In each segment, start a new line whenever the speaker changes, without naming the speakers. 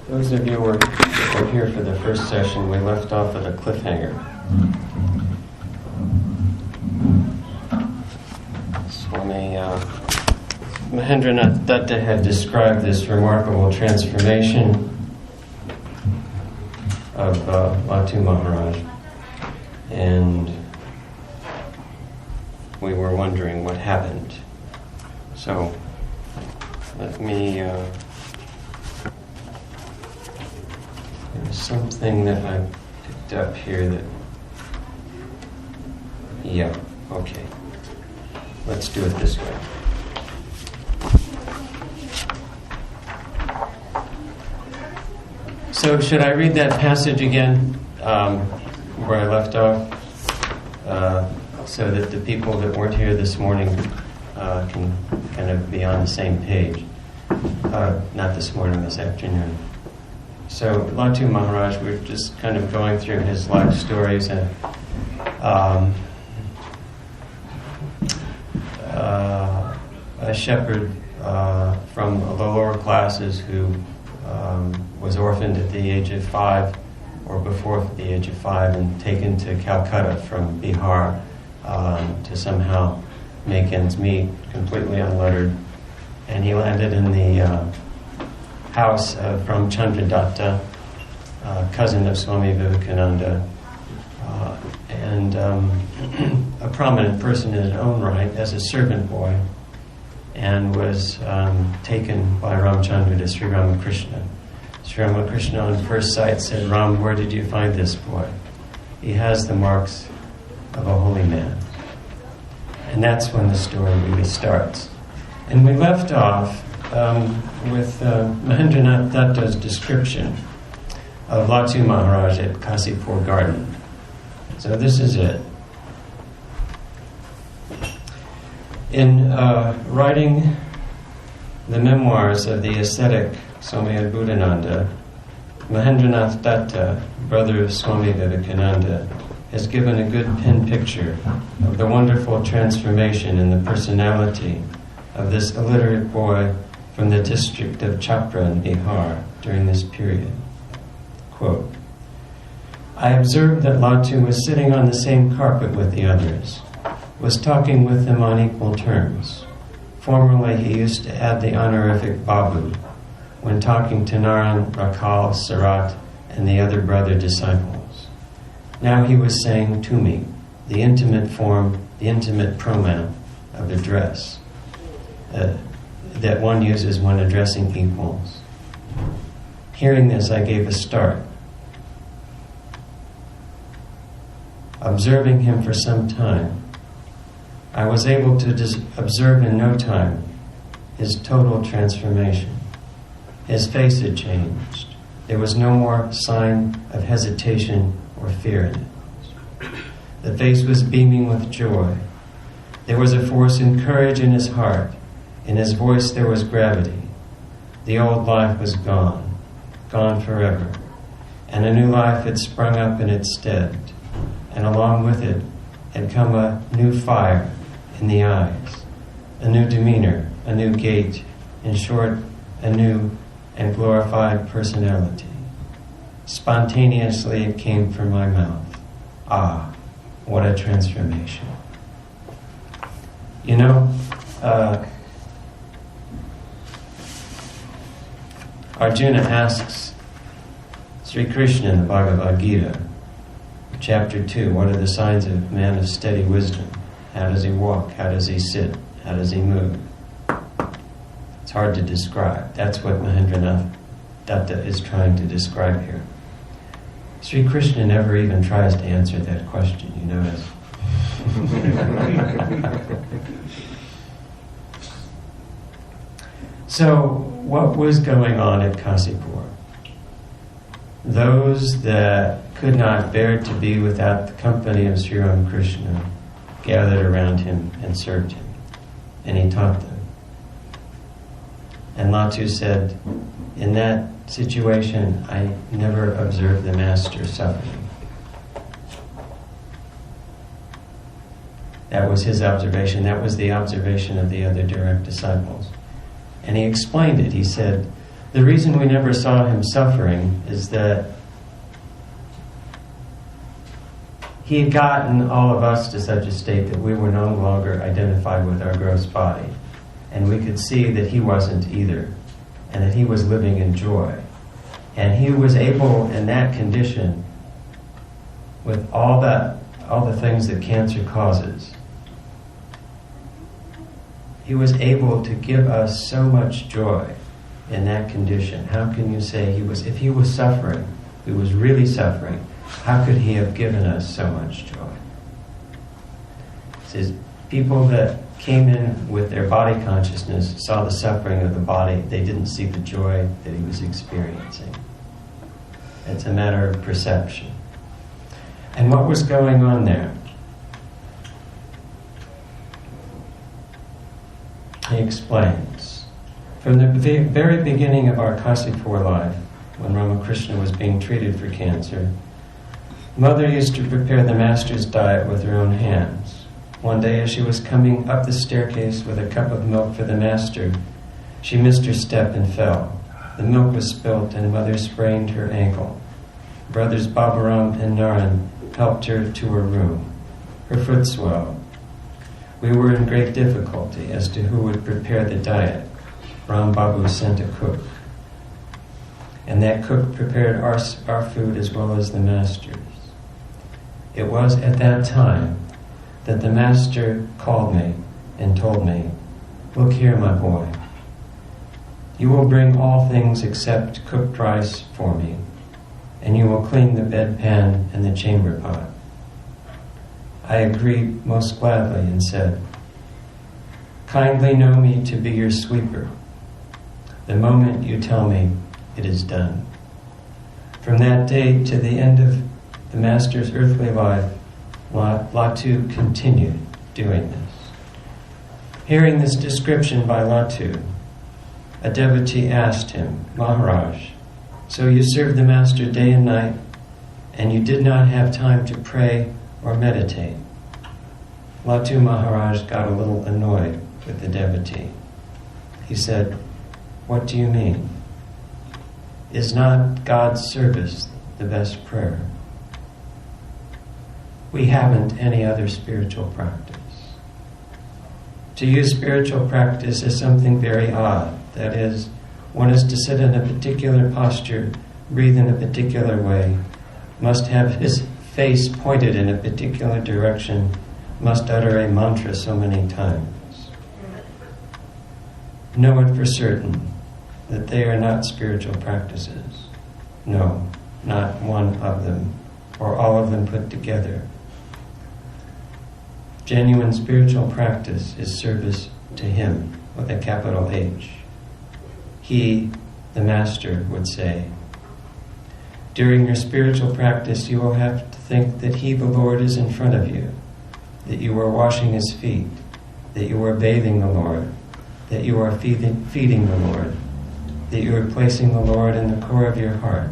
Those of you who were here for the first session, we left off at a cliffhanger. Swami Mahendranath Datta had described this remarkable transformation of Latu Maharaj, and we were wondering what happened. So let me, there's something that I picked up here that, yeah, okay. Let's do it this way. So should I read that passage again, where I left off, so that the people that weren't here this morning can kind of be on the same page? Not this morning, this afternoon. So Latu Maharaj, we're just kind of going through his life stories, and a shepherd from the lower classes who was orphaned at the age of 5, or before the age of 5, and taken to Calcutta from Bihar to somehow make ends meet, completely unlettered. And he landed in the house from Chandradatta, cousin of Swami Vivekananda, and a prominent person in his own right as a servant boy, and was taken by Ramchandra to Sri Ramakrishna. Sri Ramakrishna on first sight said, "Ram, where did you find this boy? He has the marks of a holy man." And that's when the story really starts. And we left off with Mahendranath Datta's description of Latu Maharaj at Kasipur Garden. So this is it. In writing the memoirs of the ascetic Swami Adbhutananda, Mahendranath Datta, brother of Swami Vivekananda, has given a good pen picture of the wonderful transformation in the personality of this illiterate boy from the district of Chapra in Bihar during this period. Quote, "I observed that Latu was sitting on the same carpet with the others, was talking with them on equal terms. Formerly he used to add the honorific Babu when talking to Naran, Rakal, Sarat, and the other brother disciples. Now he was saying to me, the intimate form, the intimate pronoun of address that one uses when addressing equals. Hearing this, I gave a start. Observing him for some time, I was able to observe in no time his total transformation. His face had changed. There was no more sign of hesitation or fear in it. The face was beaming with joy. There was a force and courage in his heart. In his voice there was gravity. The old life was gone forever, and a new life had sprung up in its stead, and along with it had come a new fire in the eyes, a new demeanor, a new gait, in short, a new and glorified personality. Spontaneously it came from my mouth. Ah, what a transformation." You know, Arjuna asks Sri Krishna in the Bhagavad Gita, chapter 2, what are the signs of a man of steady wisdom? How does he walk? How does he sit? How does he move? It's hard to describe. That's what Mahendranath Datta is trying to describe here. Sri Krishna never even tries to answer that question, you notice. So, what was going on at Kasipur? Those that could not bear to be without the company of Sri Ramakrishna gathered around him and served him, and he taught them. And Latu said, in that situation, I never observed the Master suffering. That was his observation. That was the observation of the other direct disciples. And he explained it. He said, The reason we never saw him suffering is that he had gotten all of us to such a state that we were no longer identified with our gross body. And we could see that he wasn't either, and that he was living in joy. And he was able, in that condition, with all the things that cancer causes, he was able to give us so much joy in that condition. How can you say if he was suffering, he was really suffering, how could he have given us so much joy? It says, people that came in with their body consciousness saw the suffering of the body. They didn't see the joy that he was experiencing. It's a matter of perception. And what was going on there? He explains. From the very beginning of our Kasipur life, when Ramakrishna was being treated for cancer, Mother used to prepare the Master's diet with her own hands. One day, as she was coming up the staircase with a cup of milk for the Master, she missed her step and fell. The milk was spilt and Mother sprained her ankle. Brothers Baburam and Naran helped her to her room. Her foot swelled. We were in great difficulty as to who would prepare the diet. Ram Babu sent a cook. And that cook prepared our food as well as the Master's. It was at that time that the Master called me and told me, "Look here, my boy. You will bring all things except cooked rice for me, and you will clean the bedpan and the chamber pot." I agreed most gladly and said, "Kindly know me to be your sweeper. The moment you tell me, it is done." From that day to the end of the Master's earthly life, Latu continued doing this. Hearing this description by Latu, a devotee asked him, "Maharaj, so you served the Master day and night, and you did not have time to pray or meditate?" Latu Maharaj got a little annoyed with the devotee. He said, "What do you mean? Is not God's service the best prayer? We haven't any other spiritual practice. To use spiritual practice is something very odd. That is, one is to sit in a particular posture, breathe in a particular way, must have his face pointed in a particular direction, must utter a mantra so many times. Know it for certain that they are not spiritual practices. No, not one of them, or all of them put together. Genuine spiritual practice is service to Him, with a capital H. He, the Master, would say, during your spiritual practice you will have to think that He, the Lord, is in front of you, that you are washing His feet, that you are bathing the Lord, that you are feeding the Lord, that you are placing the Lord in the core of your heart,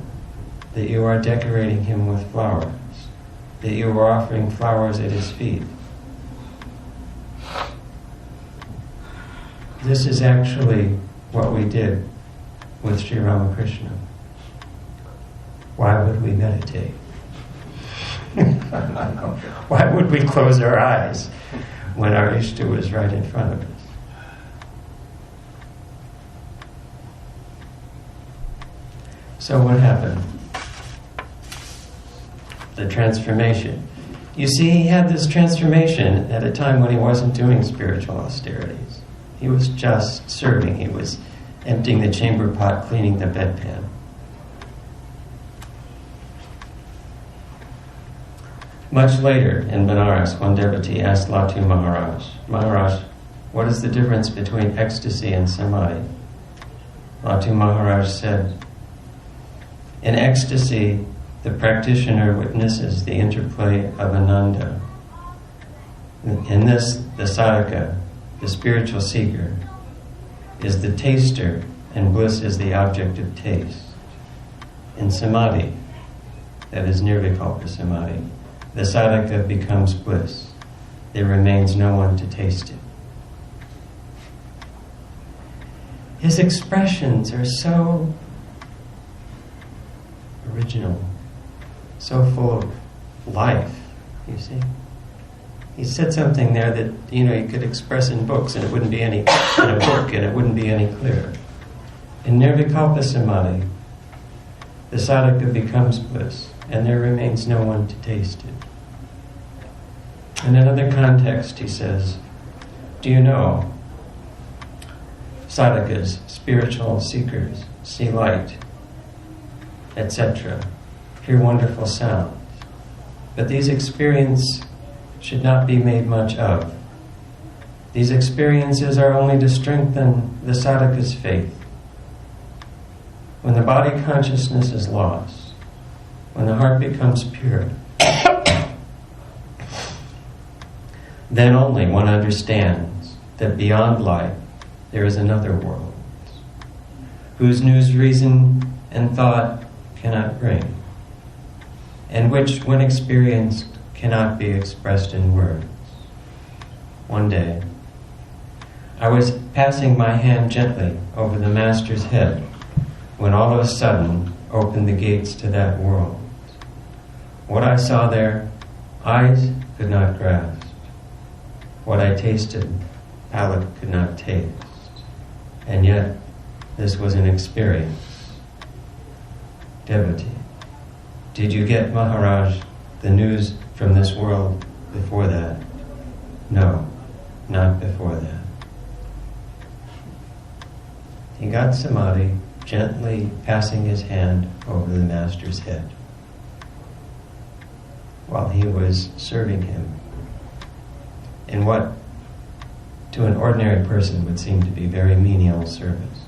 that you are decorating Him with flowers, that you are offering flowers at His feet. This is actually what we did with Sri Ramakrishna. Why would we meditate? Why would we close our eyes when our Ishta was right in front of us? So what happened? The transformation. You see, he had this transformation at a time when he wasn't doing spiritual austerities. He was just serving. He was emptying the chamber pot, cleaning the bedpan. Much later, in Benares, one devotee asked Latu Maharaj, "Maharaj, what is the difference between ecstasy and samadhi?" Latu Maharaj said, "In ecstasy, the practitioner witnesses the interplay of Ananda. In this, the sadhaka, the spiritual seeker, is the taster, and bliss is the object of taste. In samadhi, that is nirvikalpa samadhi, the sadhaka becomes bliss. There remains no one to taste it." his expressions are so original, so full of life, you see. He said something there that, you could express in books and it wouldn't be any, in a book and it wouldn't be any clearer. In Nirvikalpa Samadhi, the sadhaka becomes bliss and there remains no one to taste it. In another context, he says, do you know, sadhakas, spiritual seekers, see light, etc., hear wonderful sounds, but these experiences should not be made much of. These experiences are only to strengthen the sadhaka's faith. When the body consciousness is lost, when the heart becomes pure, then only one understands that beyond life there is another world, whose news reason and thought cannot bring, and which, when experienced, cannot be expressed in words. One day, I was passing my hand gently over the Master's head when all of a sudden opened the gates to that world. What I saw there, eyes could not grasp. What I tasted, palate could not taste. And yet, this was an experience. Devotee, did you get, Maharaj, the news from this world before that? No, not before that. He got samadhi, gently passing his hand over the Master's head while he was serving him in what to an ordinary person would seem to be very menial service,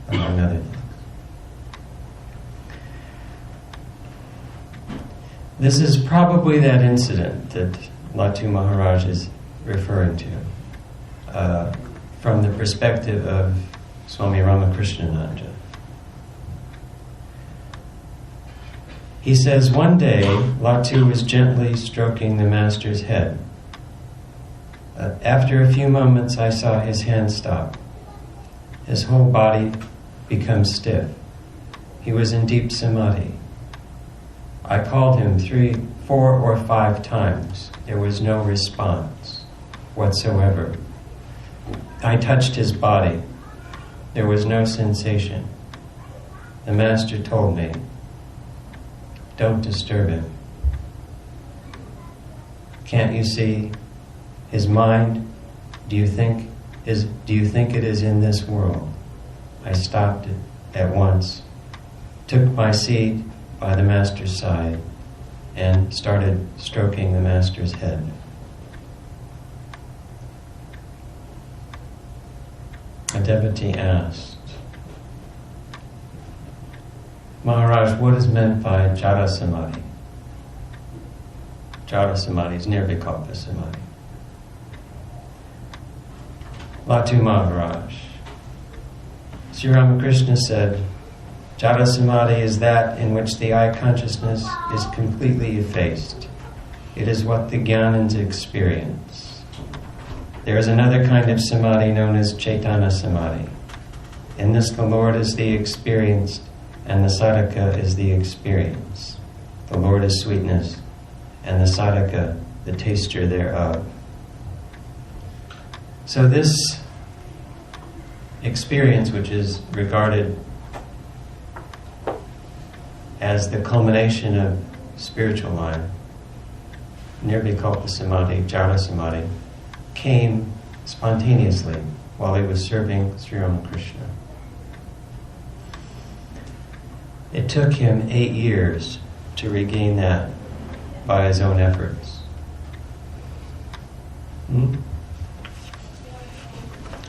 among other things. This is probably that incident that Latu Maharaj is referring to from the perspective of Swami Ramakrishna. He says, one day, Latu was gently stroking the Master's head. After a few moments, I saw his hand stop. His whole body become stiff. He was in deep samadhi. I called him 3, 4, or 5 times. There was no response whatsoever. I touched his body. There was no sensation. The Master told me, don't disturb him. Can't you see his mind? Do you think it is in this world? I stopped it at once, took my seat by the Master's side, and started stroking the Master's head. A devotee asked, Maharaj, what is meant by Jara Samadhi? Jara Samadhi is Nirvikalpa Samadhi. Latu Maharaj, Sri Ramakrishna said, Jara Samadhi is that in which the eye consciousness is completely effaced. It is what the Jnanins experience. There is another kind of samadhi known as Chaitanya Samadhi. In this the Lord is the experienced and the sadhaka is the experience. The Lord is sweetness and the sadhaka the taster thereof. So this experience, which is regarded as the culmination of spiritual life, Nirvikalpa Samadhi, Jara Samadhi, came spontaneously while he was serving Sri Ramakrishna. It took him 8 years to regain that by his own efforts.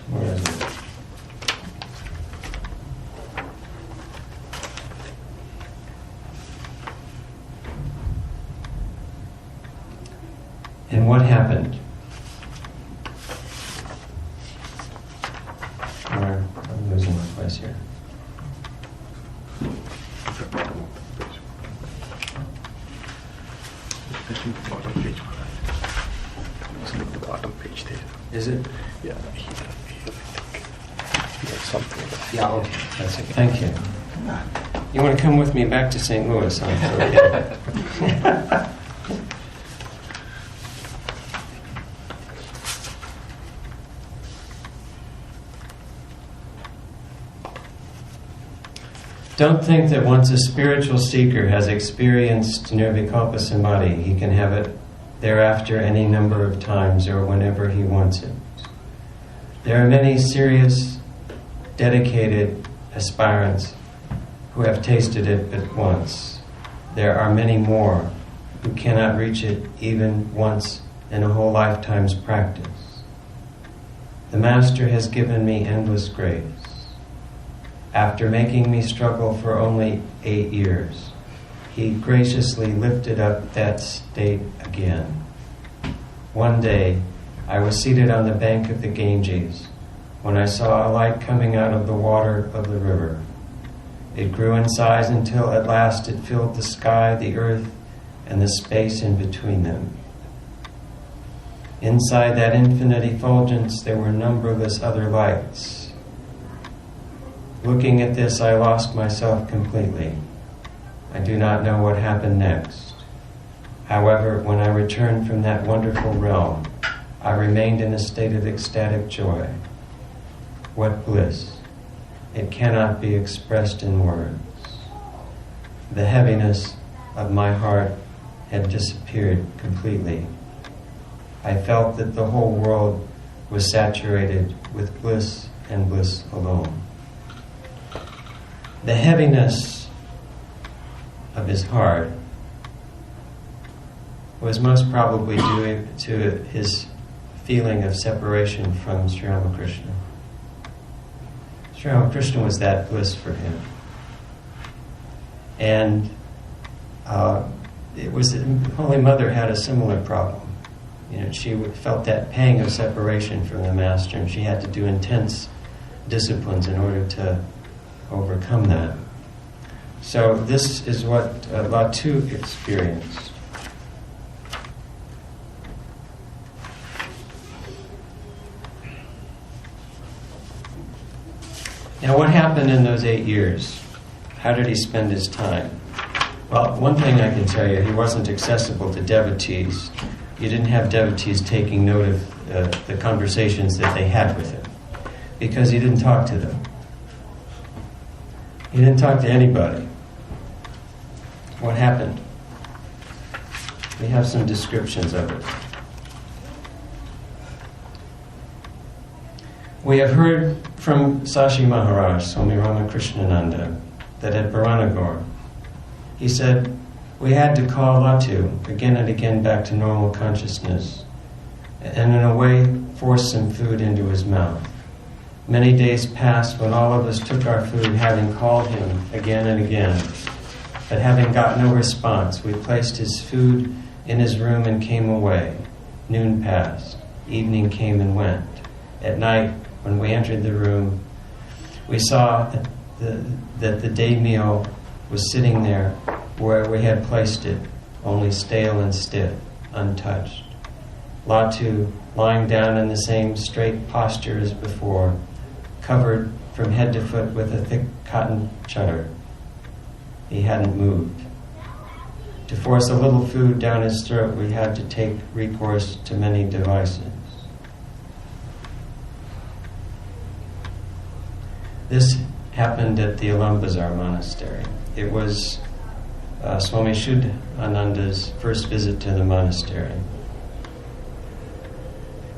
Where is it? And what happened? I'm losing my place here.
Bottom page. Just look at the bottom page there.
Is it?
Yeah, here I think. He had something. Yeah, okay. That's okay.
Thank you. You want to come with me back to St. Louis? Okay. Don't think that once a spiritual seeker has experienced nirvikalpa samadhi, he can have it thereafter any number of times or whenever he wants it. There are many serious, dedicated aspirants who have tasted it but once. There are many more who cannot reach it even once in a whole lifetime's practice. The Master has given me endless grace. After making me struggle for only 8 years, he graciously lifted up that state again. One day, I was seated on the bank of the Ganges when I saw a light coming out of the water of the river. It grew in size until at last it filled the sky, the earth, and the space in between them. Inside that infinite effulgence, there were numberless other lights. Looking at this, I lost myself completely. I do not know what happened next. However, when I returned from that wonderful realm, I remained in a state of ecstatic joy. What bliss! It cannot be expressed in words. The heaviness of my heart had disappeared completely. I felt that the whole world was saturated with bliss and bliss alone. The heaviness of his heart was most probably due to his feeling of separation from Sri Ramakrishna. Sri Ramakrishna was that bliss for him. And the Holy Mother had a similar problem. She felt that pang of separation from the Master, and she had to do intense disciplines in order to overcome that. So this is what Latu experienced. Now, what happened in those 8 years? How did he spend his time? Well, one thing I can tell you, he wasn't accessible to devotees. You didn't have devotees taking note of the conversations that they had with him, because he didn't talk to them. He didn't talk to anybody. What happened? We have some descriptions of it. We have heard from Sashi Maharaj, Swami Ramakrishna, that at Baranagar, he said, we had to call Latu again and again back to normal consciousness, and in a way force some food into his mouth. Many days passed when all of us took our food, having called him again and again. But having got no response, we placed his food in his room and came away. Noon passed. Evening came and went. At night, when we entered the room, we saw that the day meal was sitting there where we had placed it, only stale and stiff, untouched. Latu, lying down in the same straight posture as before, covered from head to foot with a thick cotton chadar. He hadn't moved. To force a little food down his throat, we had to take recourse to many devices. This happened at the Alambazar monastery. It was Swami Shuddhananda's first visit to the monastery.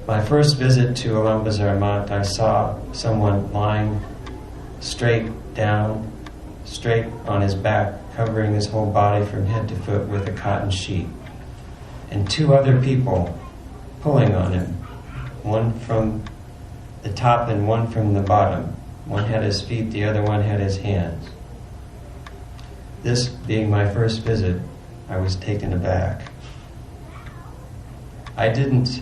My first visit to Alambazar Mat, I saw someone lying straight down, straight on his back, covering his whole body from head to foot with a cotton sheet, and 2 other people pulling on him, one from the top and one from the bottom. One had his feet, the other one had his hands. This being my first visit, I was taken aback. I didn't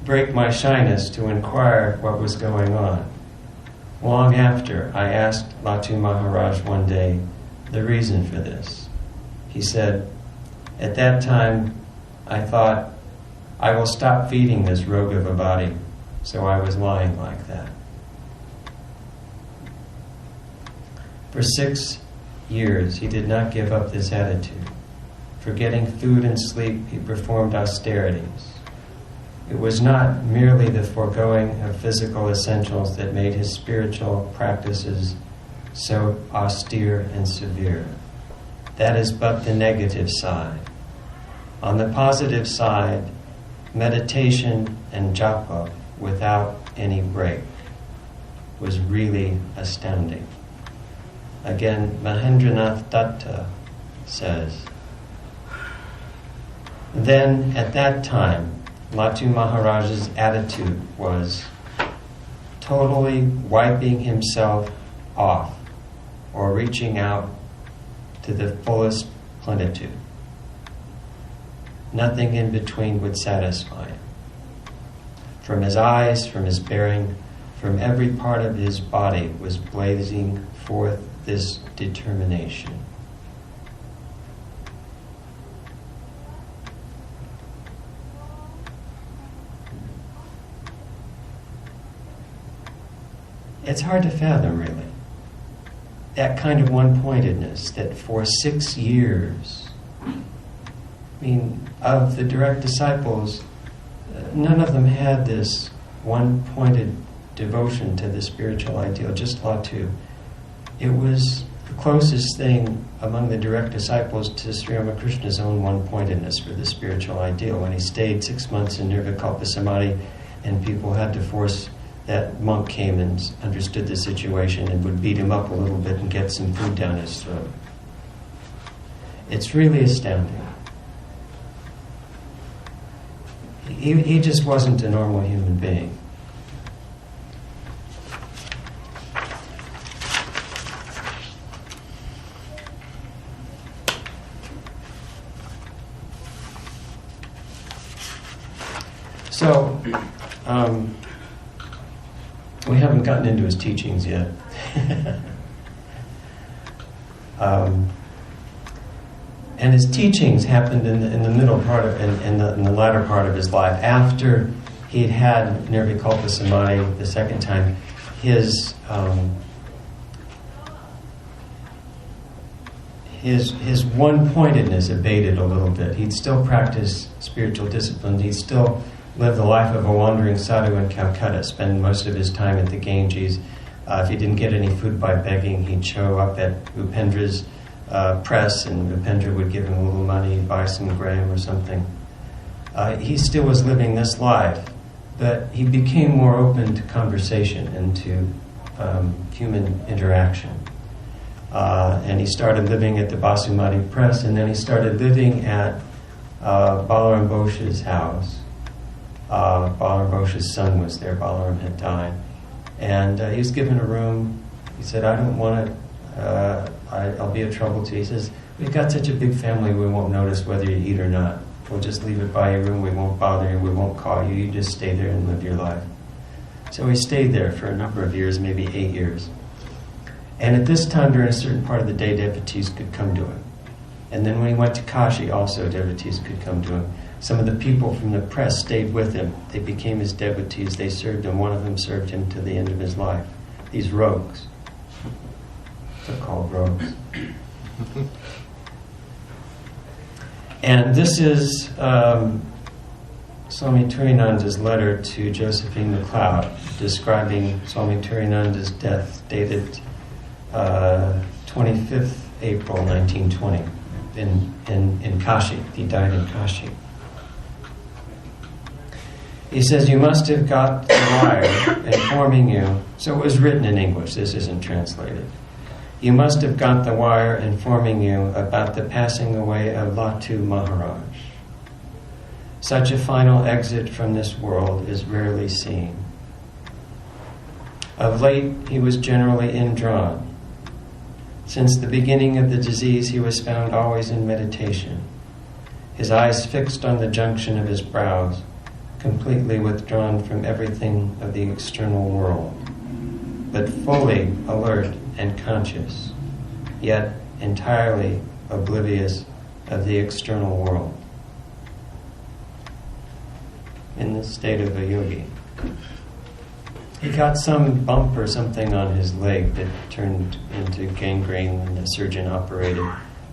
break my shyness to inquire what was going on. Long after, I asked Latu Maharaj one day the reason for this. He said, at that time, I thought, I will stop feeding this rogue of a body, so I was lying like that. For 6 years, he did not give up this attitude. Forgetting food and sleep, he performed austerities. It was not merely the foregoing of physical essentials that made his spiritual practices so austere and severe. That is but the negative side. On the positive side, meditation and japa without any break was really astounding. Again, Mahendranath Datta says, then at that time, Latu Maharaj's attitude was totally wiping himself off or reaching out to the fullest plenitude. Nothing in between would satisfy him. From his eyes, from his bearing, from every part of his body was blazing forth this determination. It's hard to fathom, really. That kind of one-pointedness that for 6 years, of the direct disciples, none of them had this one-pointed devotion to the spiritual ideal, just Latu. It was the closest thing among the direct disciples to Sri Ramakrishna's own one-pointedness for the spiritual ideal. When he stayed 6 months in Nirvikalpa Samadhi and people had to force, that monk came and understood the situation and would beat him up a little bit and get some food down his throat. It's really astounding. He just wasn't a normal human being. So, we haven't gotten into his teachings yet. And his teachings happened in the middle part of, in the latter part of his life. After he'd had Nirvikalpa Samadhi the second time, his one-pointedness abated a little bit. He'd still practice spiritual disciplines. He'd still live the life of a wandering sadhu in Calcutta, spend most of his time at the Ganges. If he didn't get any food by begging, he'd show up at Upendra's press, and Upendra would give him a little money, buy some gram or something. He still was living this life, but he became more open to conversation and to human interaction. And he started living at the Basumati Press, and then he started living at Balaram Boshe's house. Balaram Boshe's son was there. Balaram had died. And he was given a room. He said, I don't want to, I'll be a trouble to you. He says, we've got such a big family, we won't notice whether you eat or not. We'll just leave it by your room, we won't bother you, we won't call you, you just stay there and live your life. So he stayed there for a number of years, maybe 8 years. And at this time, during a certain part of the day, devotees could come to him. And then when he went to Kashi, also devotees could come to him. Some of the people from the press stayed with him. They became his devotees. They served him. One of them served him to the end of his life. These rogues. They're called rogues. And this is Swami Turinanda's letter to Josephine MacLeod describing Swami Turinanda's death, dated 25th April 1920 in Kashi. He died in Kashi. He says, you must have got the wire informing you. So it was written in English, this isn't translated. You must have got the wire informing you about the passing away of Latu Maharaj. Such a final exit from this world is rarely seen. Of late, he was generally indrawn. Since the beginning of the disease, he was found always in meditation, his eyes fixed on the junction of his brows, completely withdrawn from everything of the external world, but fully alert and conscious, yet entirely oblivious of the external world. In the state of a yogi. He got some bump or something on his leg that turned into gangrene and the surgeon operated,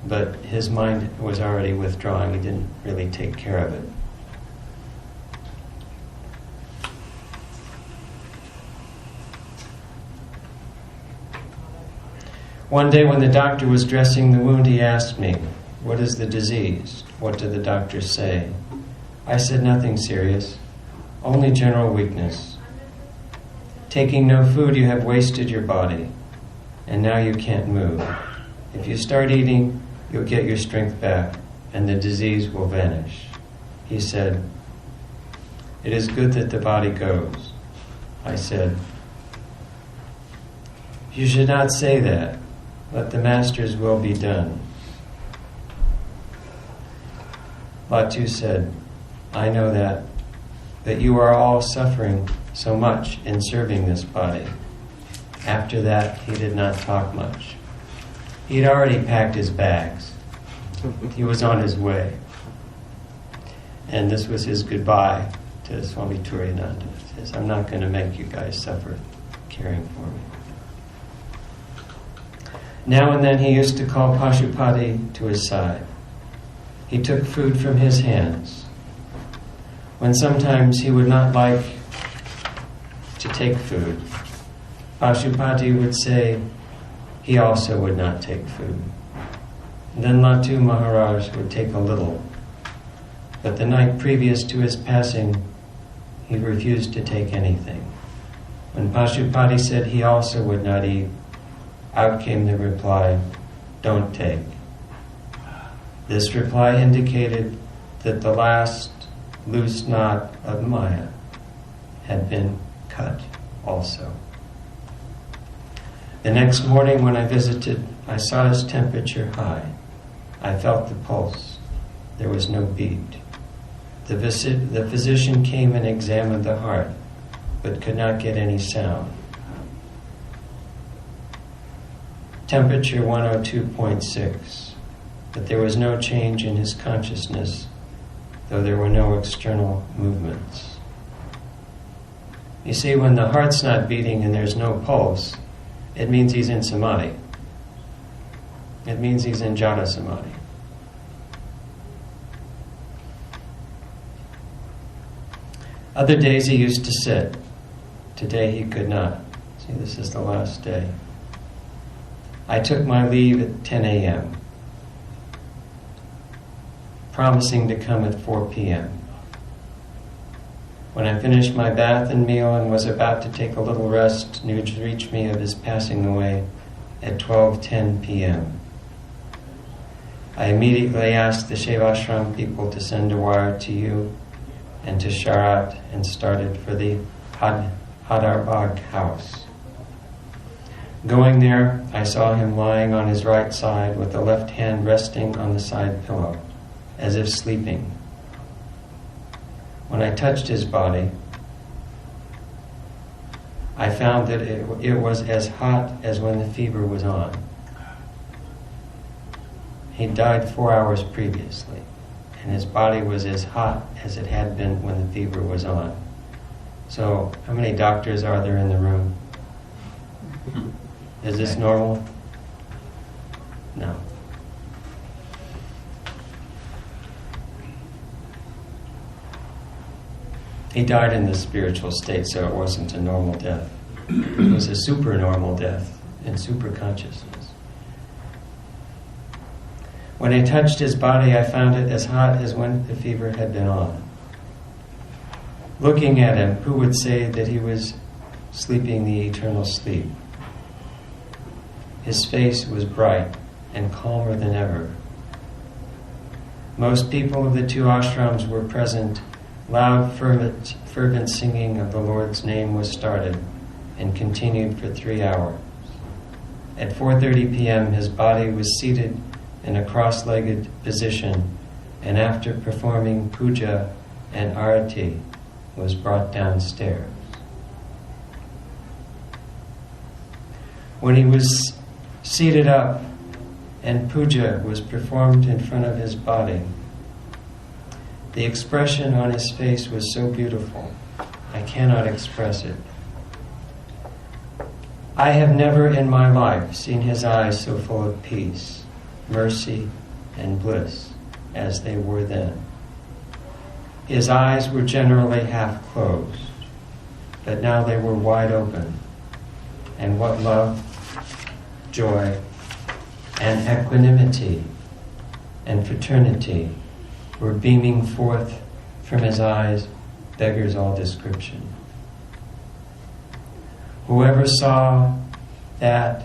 but his mind was already withdrawing. He didn't really take care of it. One day when the doctor was dressing the wound, he asked me, "What is the disease? What did the doctors say?" I said, "Nothing serious, only general weakness. Taking no food, you have wasted your body, and now you can't move. If you start eating, you'll get your strength back, and the disease will vanish." He said, "It is good that the body goes." I said, "You should not say that. Let the Master's will be done." Latu said, "I know that, but you are all suffering so much in serving this body." After that, he did not talk much. He'd already packed his bags. He was on his way. And this was his goodbye to Swami Turiyananda. He says, "I'm not going to make you guys suffer caring for me." Now and then he used to call Pashupati to his side. He took food from his hands. When sometimes he would not like to take food, Pashupati would say he also would not take food. Then Latu Maharaj would take a little. But the night previous to his passing, he refused to take anything. When Pashupati said he also would not eat, out came the reply, "Don't take." This reply indicated that the last loose knot of Maya had been cut also. The next morning when I visited, I saw his temperature high. I felt the pulse. There was no beat. The physician came and examined the heart, but could not get any sound. Temperature 102.6, but there was no change in his consciousness, though there were no external movements. You see, when the heart's not beating and there's no pulse, it means he's in samadhi. It means he's in jhana samadhi. Other days he used to sit. Today he could not. See, this is the last day. I took my leave at 10 a.m., promising to come at 4 p.m. When I finished my bath and meal and was about to take a little rest, news reached me of his passing away at 12:10 p.m. I immediately asked the Shevashram people to send a wire to you and to Sharat and started for the Hadarbagh house. Going there, I saw him lying on his right side with the left hand resting on the side pillow, as if sleeping. When I touched his body, I found that it was as hot as when the fever was on. He died 4 hours previously, and his body was as hot as it had been when the fever was on. So, how many doctors are there in the room? Is this normal? No. He died in the spiritual state, so it wasn't a normal death. It was a supernormal death in super consciousness. When I touched his body, I found it as hot as when the fever had been on. Looking at him, who would say that he was sleeping the eternal sleep? His face was bright and calmer than ever. Most people of the two ashrams were present. Loud, fervent singing of the Lord's name was started and continued for 3 hours. At 4:30 p.m., his body was seated in a cross-legged position, and after performing puja and arati, was brought downstairs. When he was seated up and puja was performed in front of his body, the expression on his face was so beautiful, I cannot express it. I have never in my life seen his eyes so full of peace, mercy, and bliss as they were then. His eyes were generally half closed, but now they were wide open. And what love, joy, and equanimity and fraternity were beaming forth from his eyes beggars all description. Whoever saw that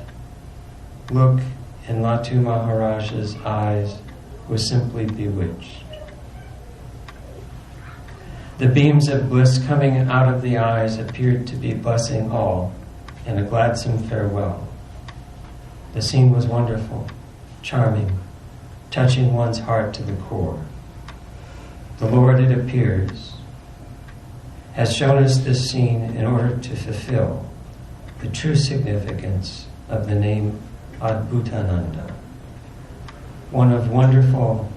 look in Latu Maharaj's eyes was simply bewitched. The beams of bliss coming out of the eyes appeared to be blessing all in a gladsome farewell. The scene was wonderful, charming, touching one's heart to the core. The Lord, it appears, has shown us this scene in order to fulfill the true significance of the name Adbhutananda, one of wonderful,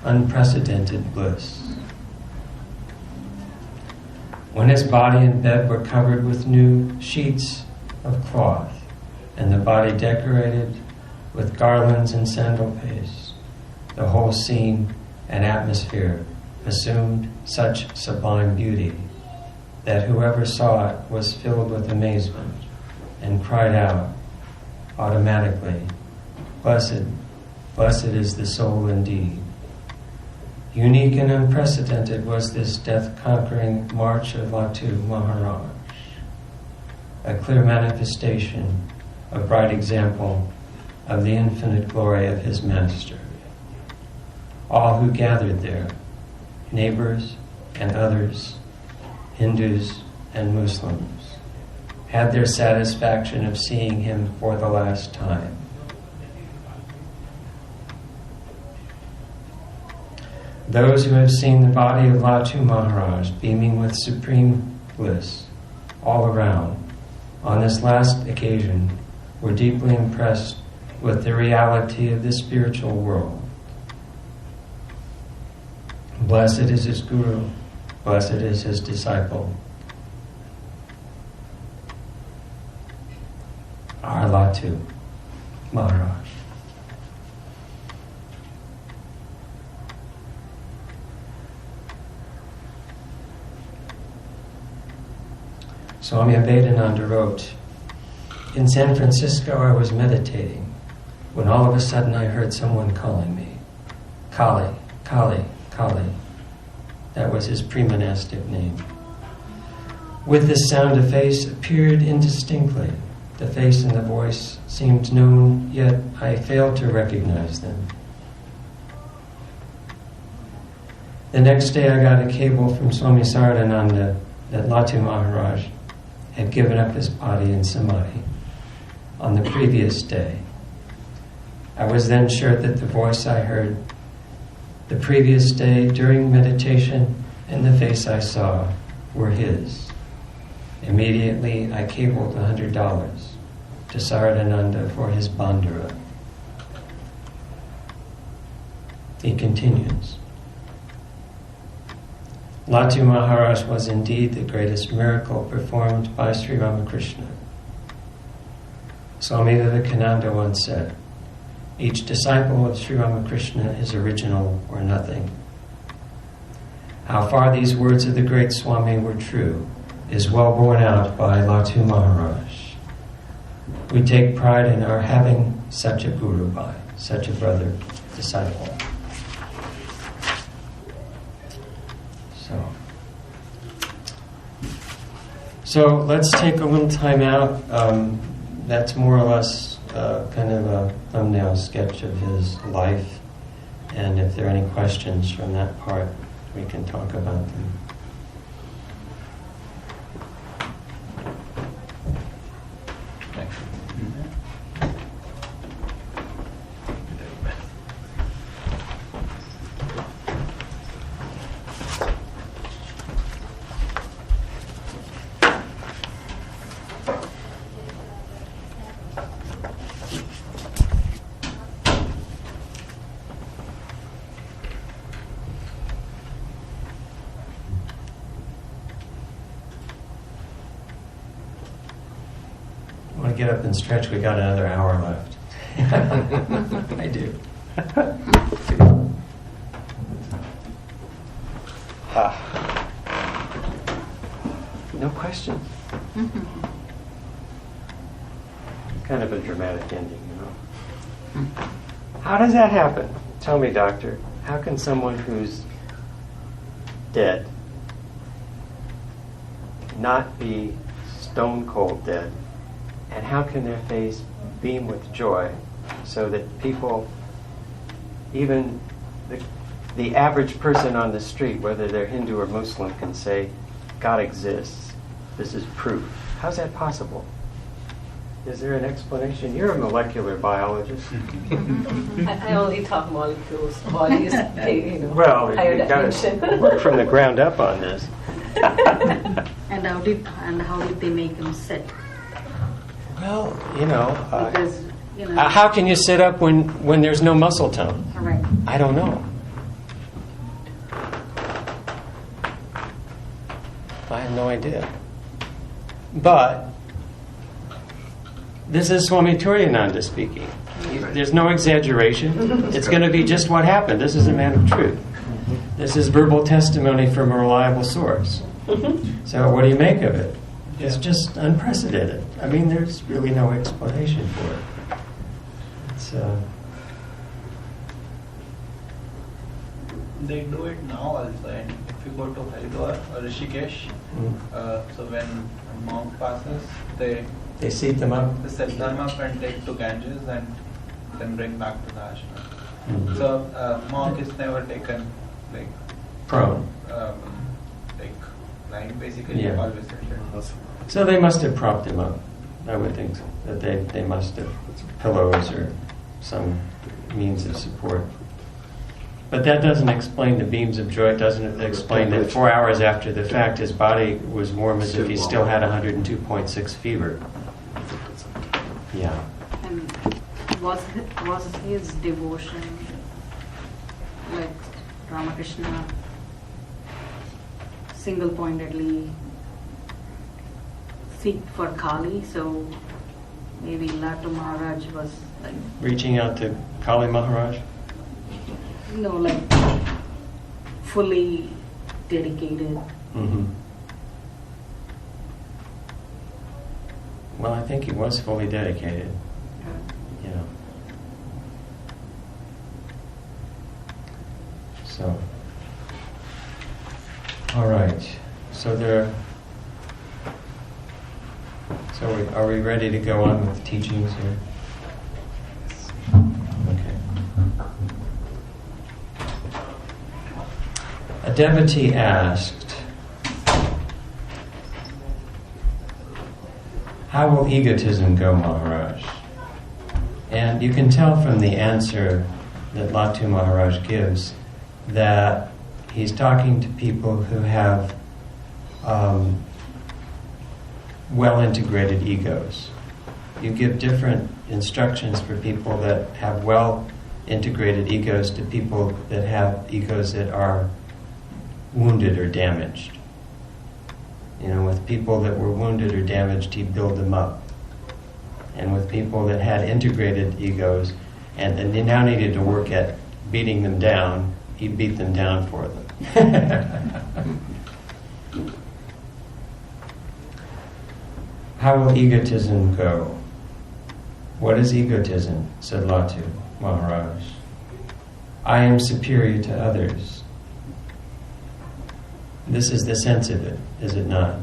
unprecedented bliss. When his body and bed were covered with new sheets of cloth, and the body decorated with garlands and sandal paste, the whole scene and atmosphere assumed such sublime beauty that whoever saw it was filled with amazement and cried out automatically, "Blessed, blessed is the soul indeed." Unique and unprecedented was this death-conquering march of Latu Maharaj, a clear manifestation, a bright example of the infinite glory of his master. All who gathered there, neighbors and others, Hindus and Muslims, had their satisfaction of seeing him for the last time. Those who have seen the body of Latu Maharaj beaming with supreme bliss all around on this last occasion were deeply impressed with the reality of the spiritual world. Blessed is his guru, blessed is his disciple. Our Latu Maharaj. Swami Vedanta wrote, "In San Francisco I was meditating when all of a sudden I heard someone calling me. Kali, Kali, Kali." That was his pre-monastic name. With this sound, a face appeared indistinctly. The face and the voice seemed known, yet I failed to recognize them. The next day I got a cable from Swami Saradananda that Latu Maharaj had given up his body in Samadhi on the previous day. I was then sure that the voice I heard the previous day during meditation and the face I saw were his. Immediately I cabled $100 to Saradananda for his bandura. He continues, Latu Maharaj was indeed the greatest miracle performed by Sri Ramakrishna. Swami Vivekananda once said, "Each disciple of Sri Ramakrishna is original or nothing." How far these words of the great Swami were true is well borne out by Latu Maharaj. We take pride in our having such a guru bhai, such a brother, disciple. So let's take a little time out. That's more or less kind of a thumbnail sketch of his life. And if there are any questions from that part, we can talk about them. get up and stretch? We got another hour left. I do. No questions? Kind of a dramatic ending, you know. How does that happen? Tell me, doctor. How can someone who's dead not be stone cold dead? And how can their face beam with joy so that people, even the average person on the street, whether they're Hindu or Muslim, can say, God exists. This is proof. How's that possible? Is there an explanation? You're a molecular biologist.
I only talk molecules, bodies,
Well,
higher
you've got
dimension.
to work from the ground up on this.
And how did they make him sit?
Well,
Because
how can you sit up when there's no muscle tone?
right.
I don't know. I have no idea. But this is Swami Turiyananda speaking. There's no exaggeration. It's going to be just what happened. This is a man of truth. This is verbal testimony from a reliable source. So what do you make of it? It's just unprecedented. I mean, there's really no explanation for it. It's
They do it now also, and if you go to Haridwar or Rishikesh, so when a monk passes, they
seat them up.
set them up and take to Ganges and then bring back to the ashram.
Mhm.
So monk is never taken like
Prone.
lying basically,
Yeah.
always seated.
So they must have propped him up. I would think so. That they must have pillows or some means of support. But that doesn't explain the beams of joy. It doesn't explain that 4 hours after the fact his body was warm as if he still had 102.6 fever. Yeah.
And was his devotion like Ramakrishna single-pointedly seek for Kali? So maybe Latu Maharaj was like
Reaching out to Kali Maharaj?
like fully dedicated.
Mm-hmm. Well, I think he was fully dedicated. You know. So, all right. So are we ready to go on with the teachings here? Okay. A devotee asked, "How will egotism go, Maharaj?" And you can tell from the answer that Latu Maharaj gives that he's talking to people who have well-integrated egos. You give different instructions for people that have well-integrated egos to people that have egos that are wounded or damaged. With people that were wounded or damaged, he'd build them up. And with people that had integrated egos and they now needed to work at beating them down, he'd beat them down for them. How will egotism go? What is egotism? Said Latu Maharaj. I am superior to others. This is the sense of it, is it not?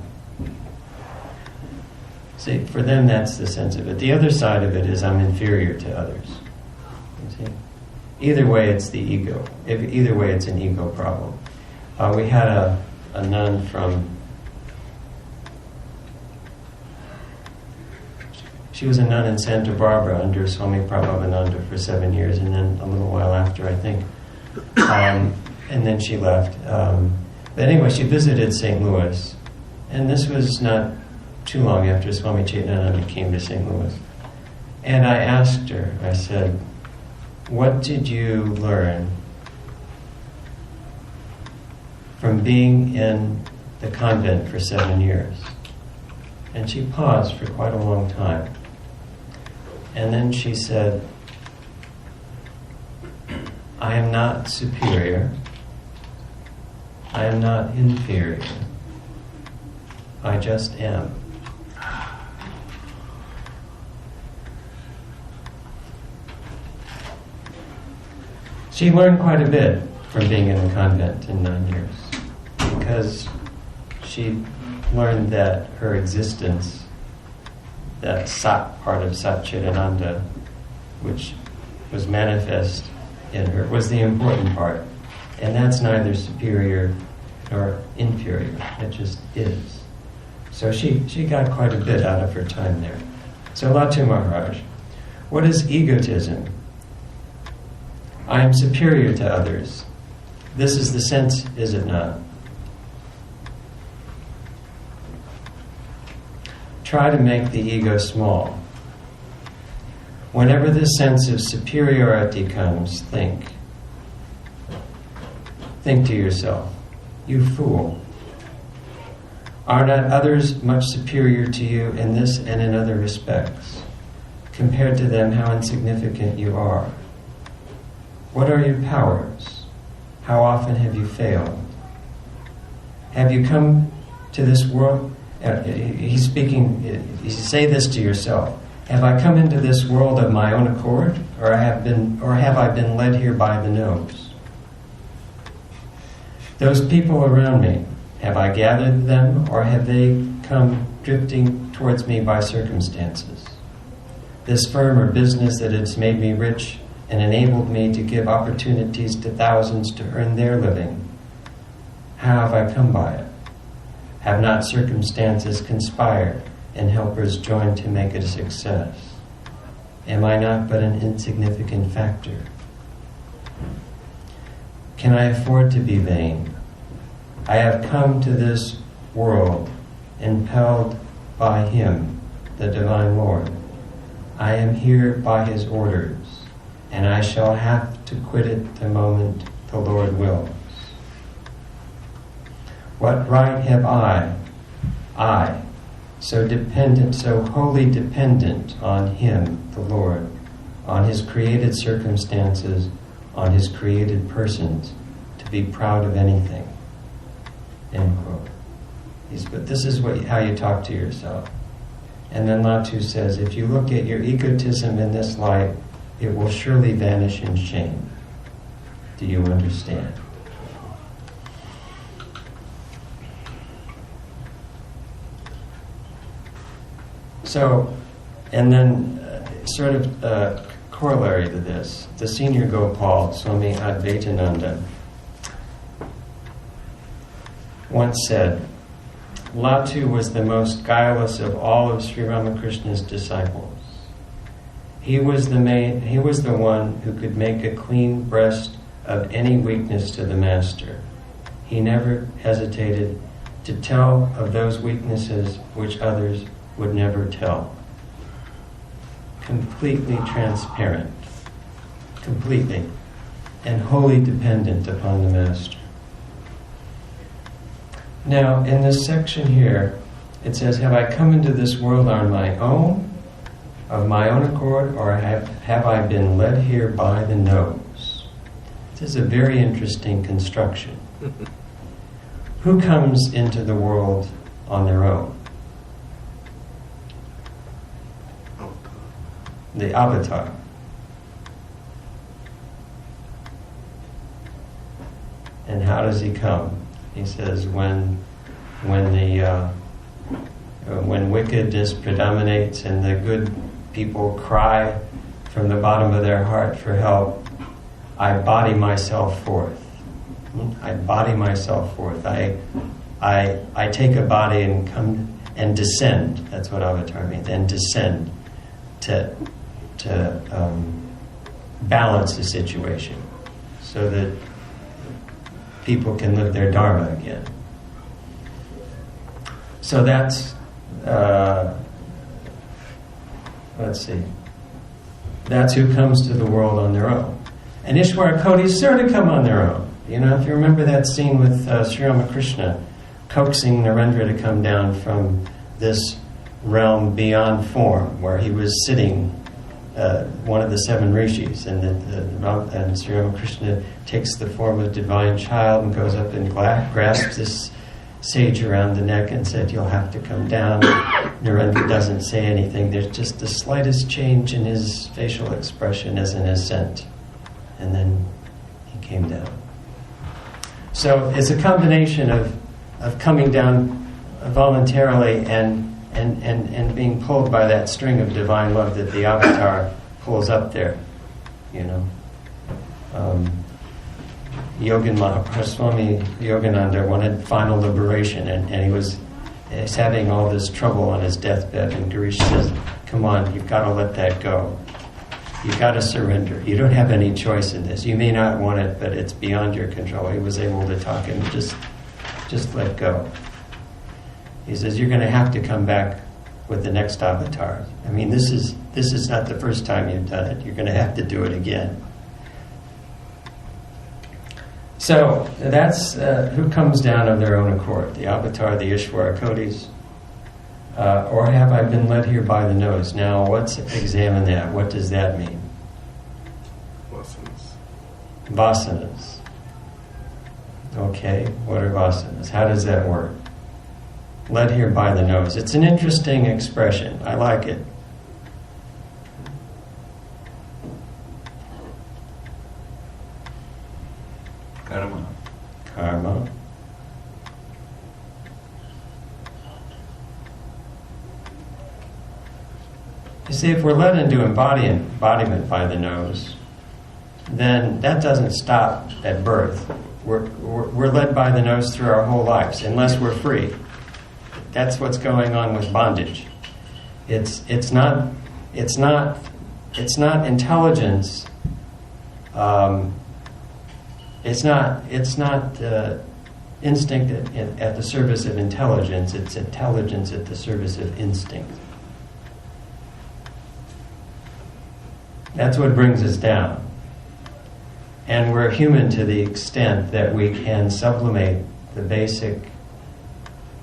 See, for them that's the sense of it. The other side of it is I'm inferior to others. You see? Either way, it's the ego. Either way, it's an ego problem. We had a nun from... She was a nun in Santa Barbara under Swami Prabhupada for 7 years, and then a little while after, I think. And then she left. But anyway, she visited St. Louis, and this was not too long after Swami Chaitananda came to St. Louis. And I asked her, I said, what did you learn from being in the convent for 7 years? And she paused for quite a long time. And then she said, I am not superior. I am not inferior. I just am. She learned quite a bit from being in the convent in 9 years, because she learned that her existence, that Sat part of Satchidananda, which was manifest in her, was the important part. And that's neither superior nor inferior. It just is. So she got quite a bit out of her time there. So Latu Maharaj, what is egotism? I am superior to others. This is the sense, is it not? Try to make the ego small. Whenever this sense of superiority comes, think. Think to yourself, you fool. Are not others much superior to you in this and in other respects? Compared to them, how insignificant you are. What are your powers? How often have you failed? Have you come to this world? He's speaking, you say this to yourself. Have I come into this world of my own accord, or have I been led here by the nose? Those people around me, have I gathered them, or have they come drifting towards me by circumstances? This firm or business that has made me rich and enabled me to give opportunities to thousands to earn their living, how have I come by it? Have not circumstances conspired and helpers joined to make it a success? Am I not but an insignificant factor? Can I afford to be vain? I have come to this world impelled by Him, the Divine Lord. I am here by His orders, and I shall have to quit it the moment the Lord wills. What right have I, so dependent, so wholly dependent on Him, the Lord, on His created circumstances, on His created persons, to be proud of anything? End quote. But this is how you talk to yourself. And then Latu says, if you look at your egotism in this light, it will surely vanish in shame. Do you understand? So, and then sort of corollary to this, the senior Gopal, Swami Advaitananda, once said, Latu was the most guileless of all of Sri Ramakrishna's disciples. He was the one who could make a clean breast of any weakness to the Master. He never hesitated to tell of those weaknesses which others would never tell. Completely transparent, completely, and wholly dependent upon the Master. Now, in this section here, it says, have I come into this world on my own, of my own accord, or have I been led here by the nose? This is a very interesting construction. Who comes into the world on their own? The avatar. And how does he come? He says when wickedness predominates and the good people cry from the bottom of their heart for help, I body myself forth. I body myself forth. I take a body and come and descend. That's what avatar means. And descend to balance the situation so that people can live their dharma again. So that's let's see. That's who comes to the world on their own. And Ishwara Kodis sort of come on their own. You know, if you remember that scene with Sri Ramakrishna coaxing Narendra to come down from this realm beyond form, where he was sitting one of the 7 rishis, and and Sri Ramakrishna takes the form of divine child and goes up and grasps this sage around the neck and said, "You'll have to come down." Narendra doesn't say anything. There's just the slightest change in his facial expression as an assent, and then he came down. So it's a combination of coming down voluntarily and being pulled by that string of divine love that the avatar pulls up there, you know. Swami Yogananda wanted final liberation, and he's having all this trouble on his deathbed, and Girish says, "Come on, you've got to let that go. You've got to surrender. You don't have any choice in this. You may not want it, but it's beyond your control." He was able to talk him, just let go. He says, "You're going to have to come back with the next avatar. I mean, this is not the first time you've done it. You're going to have to do it again." So that's who comes down of their own accord: the avatar, the Ishvara Kodis, or have I been led here by the nose? Now, let's examine that. What does that mean? Vasanas. Okay, what are vasanas? How does that work? Led here by the nose. It's an interesting expression. I like it. Karma. You see, if we're led into embodiment by the nose, then that doesn't stop at birth. We're led by the nose through our whole lives, unless we're free. That's what's going on with bondage. It's not intelligence. It's not instinct at the service of intelligence. It's intelligence at the service of instinct. That's what brings us down. And we're human to the extent that we can sublimate the basic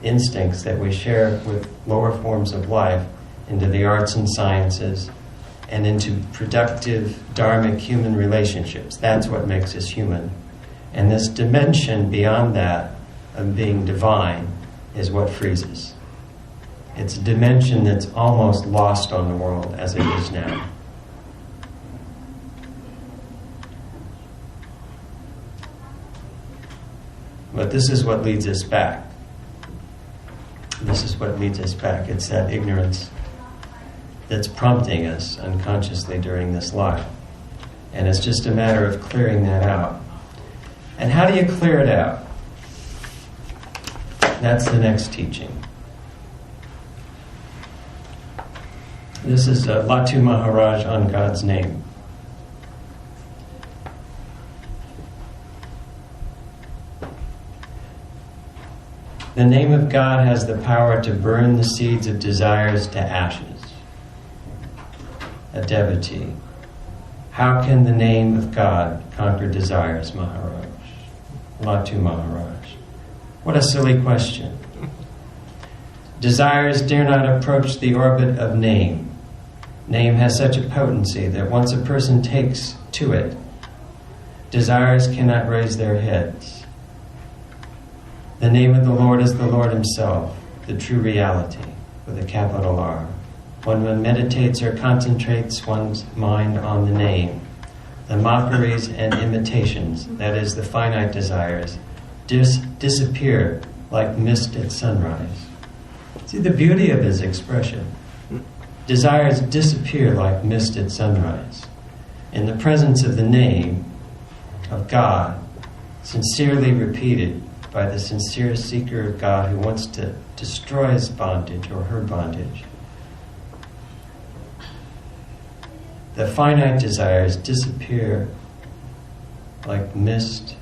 instincts that we share with lower forms of life into the arts and sciences and into productive dharmic human relationships. That's what makes us human. And this dimension beyond that of being divine is what frees us. It's a dimension that's almost lost on the world as it is now. But this is what leads us back. This is what leads us back. It's that ignorance that's prompting us unconsciously during this life. And it's just a matter of clearing that out. And how do you clear it out? That's the next teaching. This is Latu Maharaj on God's name. The name of God has the power to burn the seeds of desires to ashes. A devotee. How can the name of God conquer desires, Maharaj? Latu Maharaj. What a silly question. Desires dare not approach the orbit of name. Name has such a potency that once a person takes to it, desires cannot raise their heads. The name of the Lord is the Lord Himself, the true reality, with a capital R. When one meditates or concentrates one's mind on the name, the mockeries and imitations, that is, the finite desires, disappear like mist at sunrise. See the beauty of his expression. Desires disappear like mist at sunrise. In the presence of the name of God, sincerely repeated by the sincere seeker of God who wants to destroy his bondage or her bondage, the finite desires disappear like mist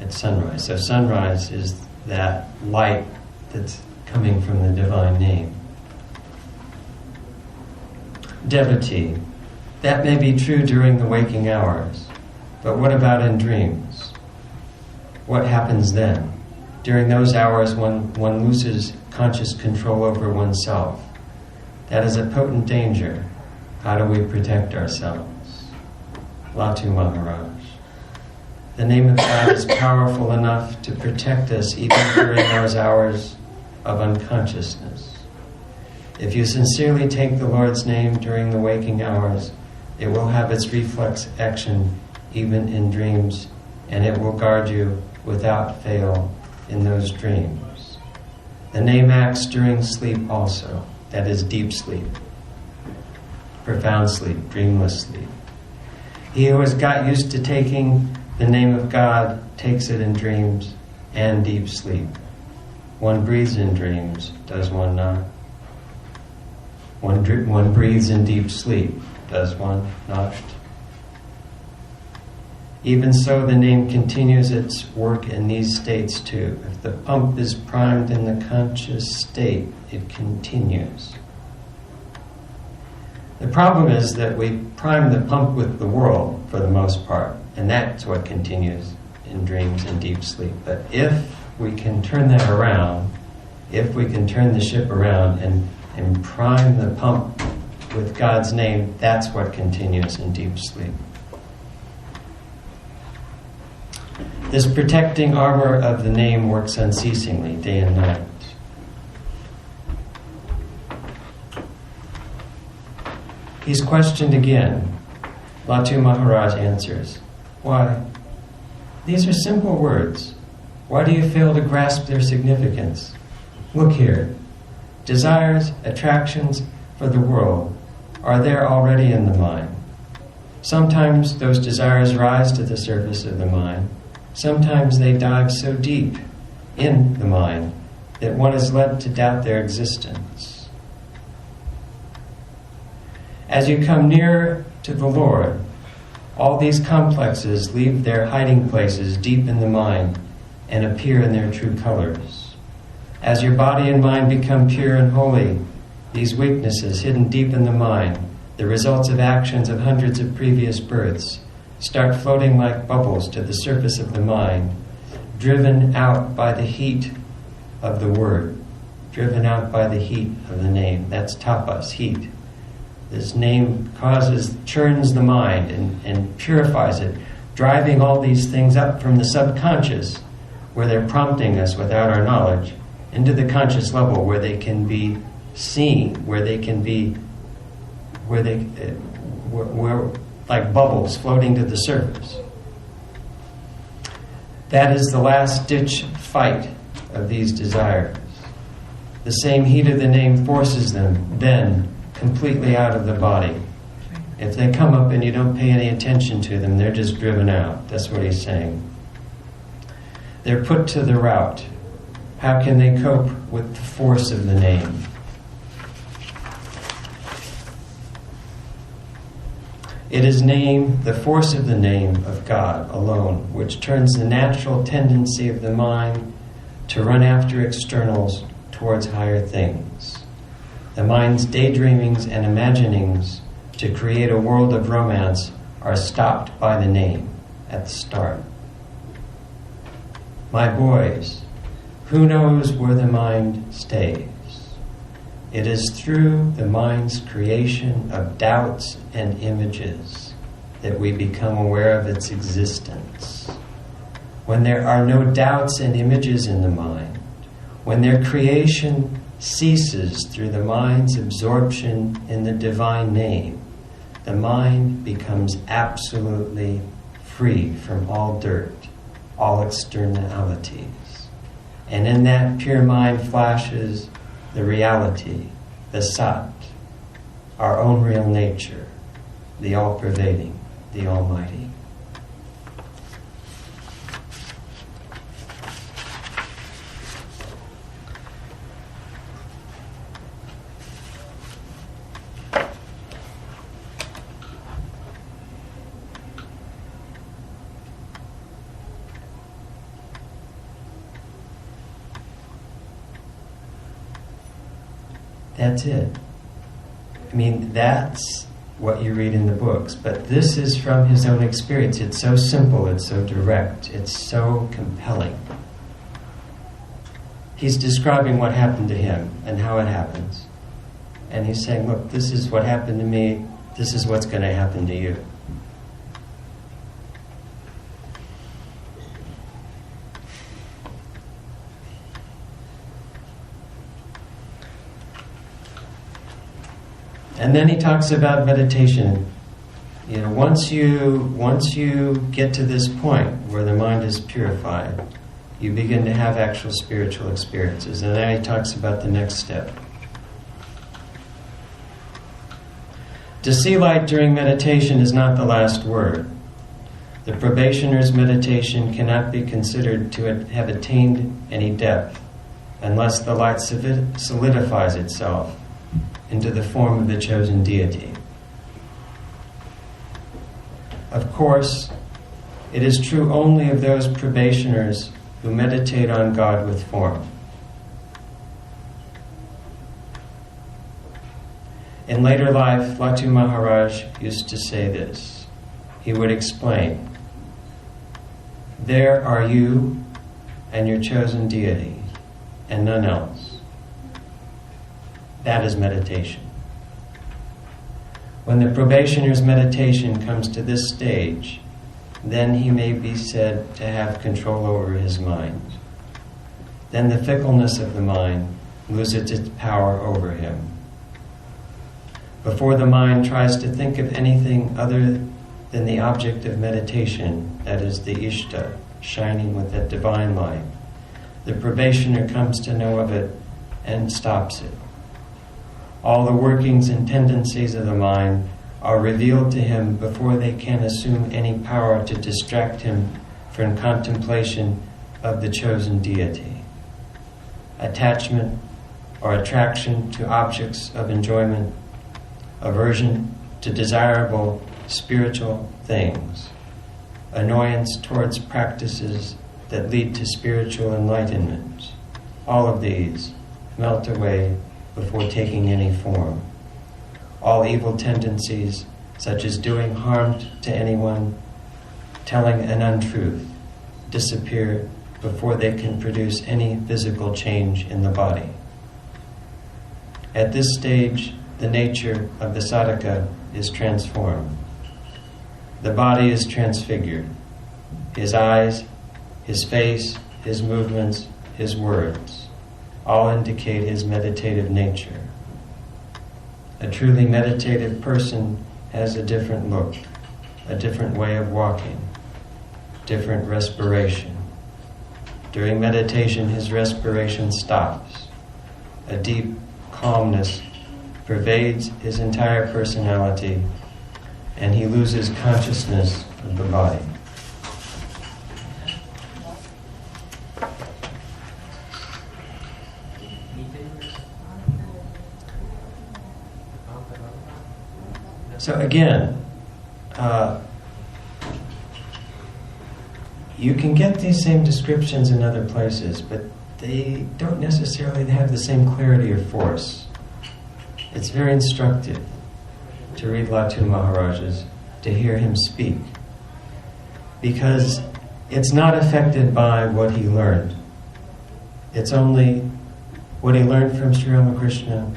at sunrise. So sunrise is that light that's coming from the divine name. Devotee. That may be true during the waking hours, but what about in dreams? What happens then? During those hours when one loses conscious control over oneself. That is a potent danger. How do we protect ourselves? Latu Maharaj. The name of God is powerful enough to protect us even during those hours of unconsciousness. If you sincerely take the Lord's name during the waking hours, it will have its reflex action even in dreams, and it will guard you without fail in those dreams. The name acts during sleep also, that is deep sleep, profound sleep, dreamless sleep. He who has got used to taking the name of God takes it in dreams and deep sleep. One breathes in dreams, does one not? One breathes in deep sleep, does one not? Even so, the name continues its work in these states too. If the pump is primed in the conscious state, it continues. The problem is that we prime the pump with the world for the most part, and that's what continues in dreams and deep sleep. But if we can turn that around, if we can turn the ship around and prime the pump with God's name, that's what continues in deep sleep. This protecting armor of the name works unceasingly, day and night. He's questioned again. Latu Maharaj answers, "Why? These are simple words. Why do you fail to grasp their significance? Look here. Desires, attractions for the world are there already in the mind. Sometimes those desires rise to the surface of the mind. Sometimes they dive so deep in the mind that one is led to doubt their existence. As you come nearer to the Lord, all these complexes leave their hiding places deep in the mind and appear in their true colors. As your body and mind become pure and holy, these weaknesses hidden deep in the mind, the results of actions of hundreds of previous births, start floating like bubbles to the surface of the mind, driven out by the heat of the word, driven out by the heat of the name. That's tapas, heat. This name churns the mind and purifies it, driving all these things up from the subconscious, where they're prompting us without our knowledge, into the conscious level where they can be seen, where like bubbles floating to the surface. That is the last-ditch fight of these desires. The same heat of the name forces them then completely out of the body. If they come up and you don't pay any attention to them, they're just driven out. That's what he's saying. They're put to the rout. How can they cope with the force of the name? It is the force of the name of God alone, which turns the natural tendency of the mind to run after externals towards higher things. The mind's daydreamings and imaginings to create a world of romance are stopped by the name at the start. My boys, who knows where the mind stays? It is through the mind's creation of doubts and images that we become aware of its existence. When there are no doubts and images in the mind, when their creation ceases through the mind's absorption in the divine name, the mind becomes absolutely free from all dirt, all externalities. And in that pure mind flashes the reality, the Sat, our own real nature, the all-pervading, the Almighty. That's it. I mean, that's what you read in the books, but this is from his own experience. It's so simple, it's so direct, it's so compelling. He's describing what happened to him and how it happens. And he's saying, look, this is what happened to me this is what's going to happen to you. And then he talks about meditation. You know, once you get to this point where the mind is purified, you begin to have actual spiritual experiences. And then he talks about the next step. To see light during meditation is not the last word. The probationer's meditation cannot be considered to have attained any depth unless the light solidifies itself into the form of the chosen deity. Of course, it is true only of those probationers who meditate on God with form. In later life, Latu Maharaj used to say this. He would explain, there are you and your chosen deity, and none else. That is meditation. When the probationer's meditation comes to this stage, then he may be said to have control over his mind. Then the fickleness of the mind loses its power over him. Before the mind tries to think of anything other than the object of meditation, that is the Ishta, shining with that divine light, the probationer comes to know of it and stops it. All the workings and tendencies of the mind are revealed to him before they can assume any power to distract him from contemplation of the chosen deity. Attachment or attraction to objects of enjoyment, aversion to desirable spiritual things, annoyance towards practices that lead to spiritual enlightenment. All of these melt away before taking any form. All evil tendencies, such as doing harm to anyone, telling an untruth, disappear before they can produce any physical change in the body. At this stage, the nature of the sadhaka is transformed. The body is transfigured. His eyes, his face, his movements, his words, all indicate his meditative nature. A truly meditative person has a different look, a different way of walking, different respiration. During meditation, his respiration stops. A deep calmness pervades his entire personality, and he loses consciousness of the body. So again, you can get these same descriptions in other places, but they don't necessarily have the same clarity or force. It's very instructive to read Latu Maharaj's, to hear him speak, because it's not affected by what he learned. It's only what he learned from Sri Ramakrishna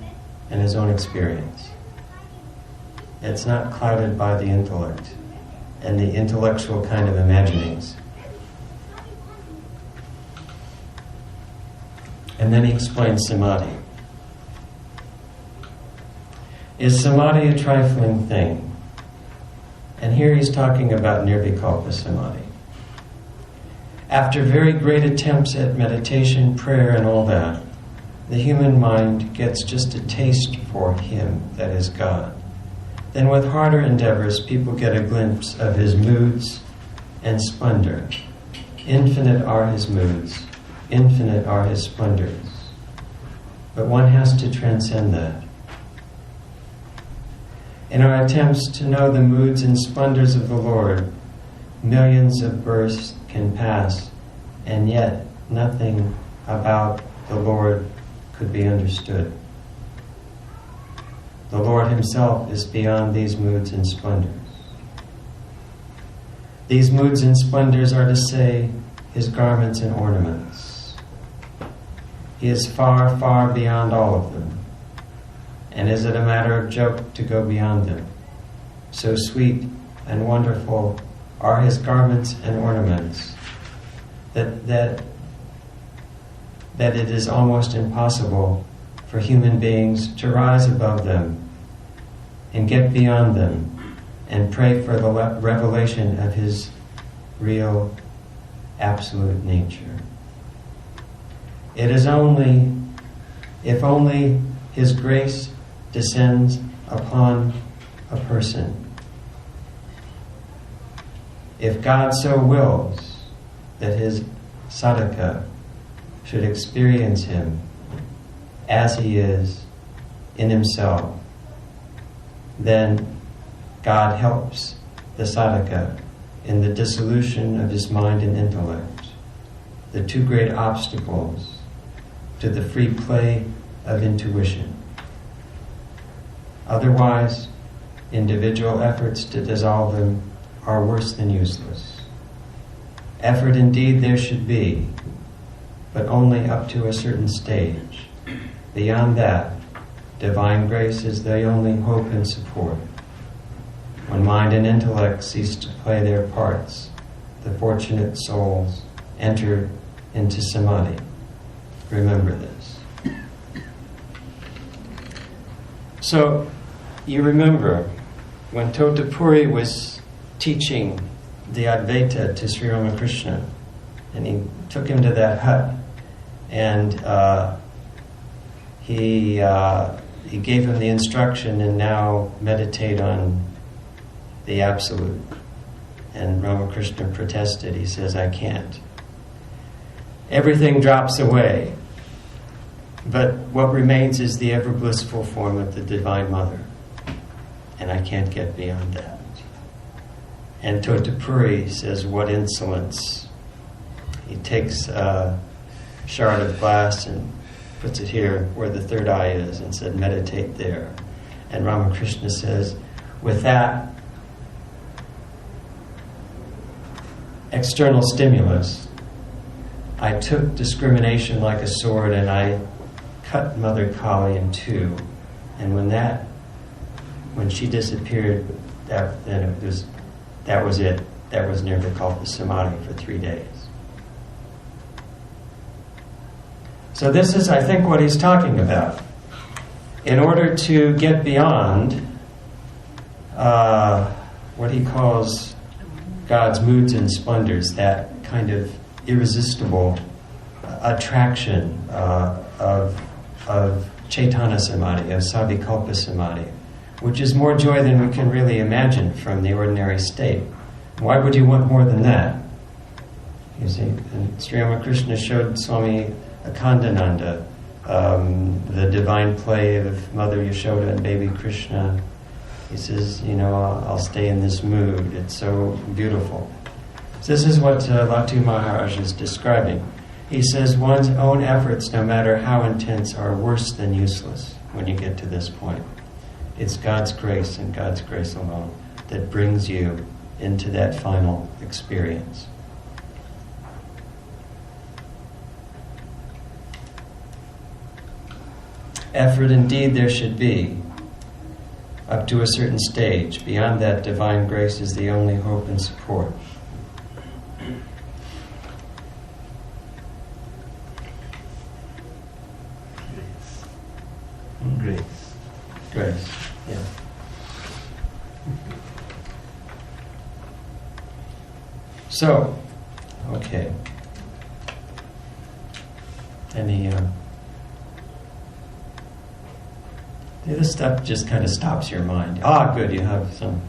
and his own experience. It's not clouded by the intellect and the intellectual kind of imaginings. And then he explains samadhi. Is samadhi a trifling thing? And here he's talking about nirvikalpa samadhi. After very great attempts at meditation, prayer, and all that, the human mind gets just a taste for him, that is God. Then with harder endeavors, people get a glimpse of his moods and splendor. Infinite are his moods, infinite are his splendors. But one has to transcend that. In our attempts to know the moods and splendors of the Lord, millions of births can pass, and yet nothing about the Lord could be understood. The Lord himself is beyond these moods and splendors. These moods and splendors are to say, his garments and ornaments. He is far, far beyond all of them. And is it a matter of joke to go beyond them? so sweet and wonderful are his garments and ornaments, that it is almost impossible for human beings to rise above them and get beyond them and pray for the revelation of his real, absolute nature. It is only, if only his grace descends upon a person, if God so wills that his sadhaka should experience him as he is in himself, then God helps the sadhaka in the dissolution of his mind and intellect, the two great obstacles to the free play of intuition. Otherwise, individual efforts to dissolve them are worse than useless. Effort indeed there should be, but only up to a certain stage. Beyond that, divine grace is the only hope and support. When mind and intellect cease to play their parts, the fortunate souls enter into samadhi. Remember this. So, you remember when Totapuri was teaching the Advaita to Sri Ramakrishna, and he took him to that hut, and he gave him the instruction, and now meditate on the Absolute. And Ramakrishna protested. He says, I can't. Everything drops away, but what remains is the ever blissful form of the Divine Mother, and I can't get beyond that. And Totapuri says, what insolence. He takes a shard of glass and puts it here where the third eye is and said, meditate there. And Ramakrishna says, with that external stimulus, I took discrimination like a sword and I cut Mother Kali in two. And when she disappeared, that was it. That was Nirvikalpa Samadhi for 3 days. So this is, I think, what he's talking about. In order to get beyond what he calls God's moods and splendors, that kind of irresistible attraction of Chaitanya Samadhi, of Savikalpa Samadhi, which is more joy than we can really imagine from the ordinary state. Why would you want more than that? You see, and Sri Ramakrishna showed Swami Akhandananda the divine play of Mother Yashoda and baby Krishna. He says, I'll stay in this mood. It's so beautiful. So this is what Latu Maharaj is describing. He says one's own efforts, no matter how intense, are worse than useless when you get to this point. It's God's grace and God's grace alone that brings you into that final experience. Effort indeed there should be, up to a certain stage. Beyond that, divine grace is the only hope and support.
Grace.
Grace, yeah. So, okay. Any, this stuff just kind of stops your mind. Ah, good, you have something.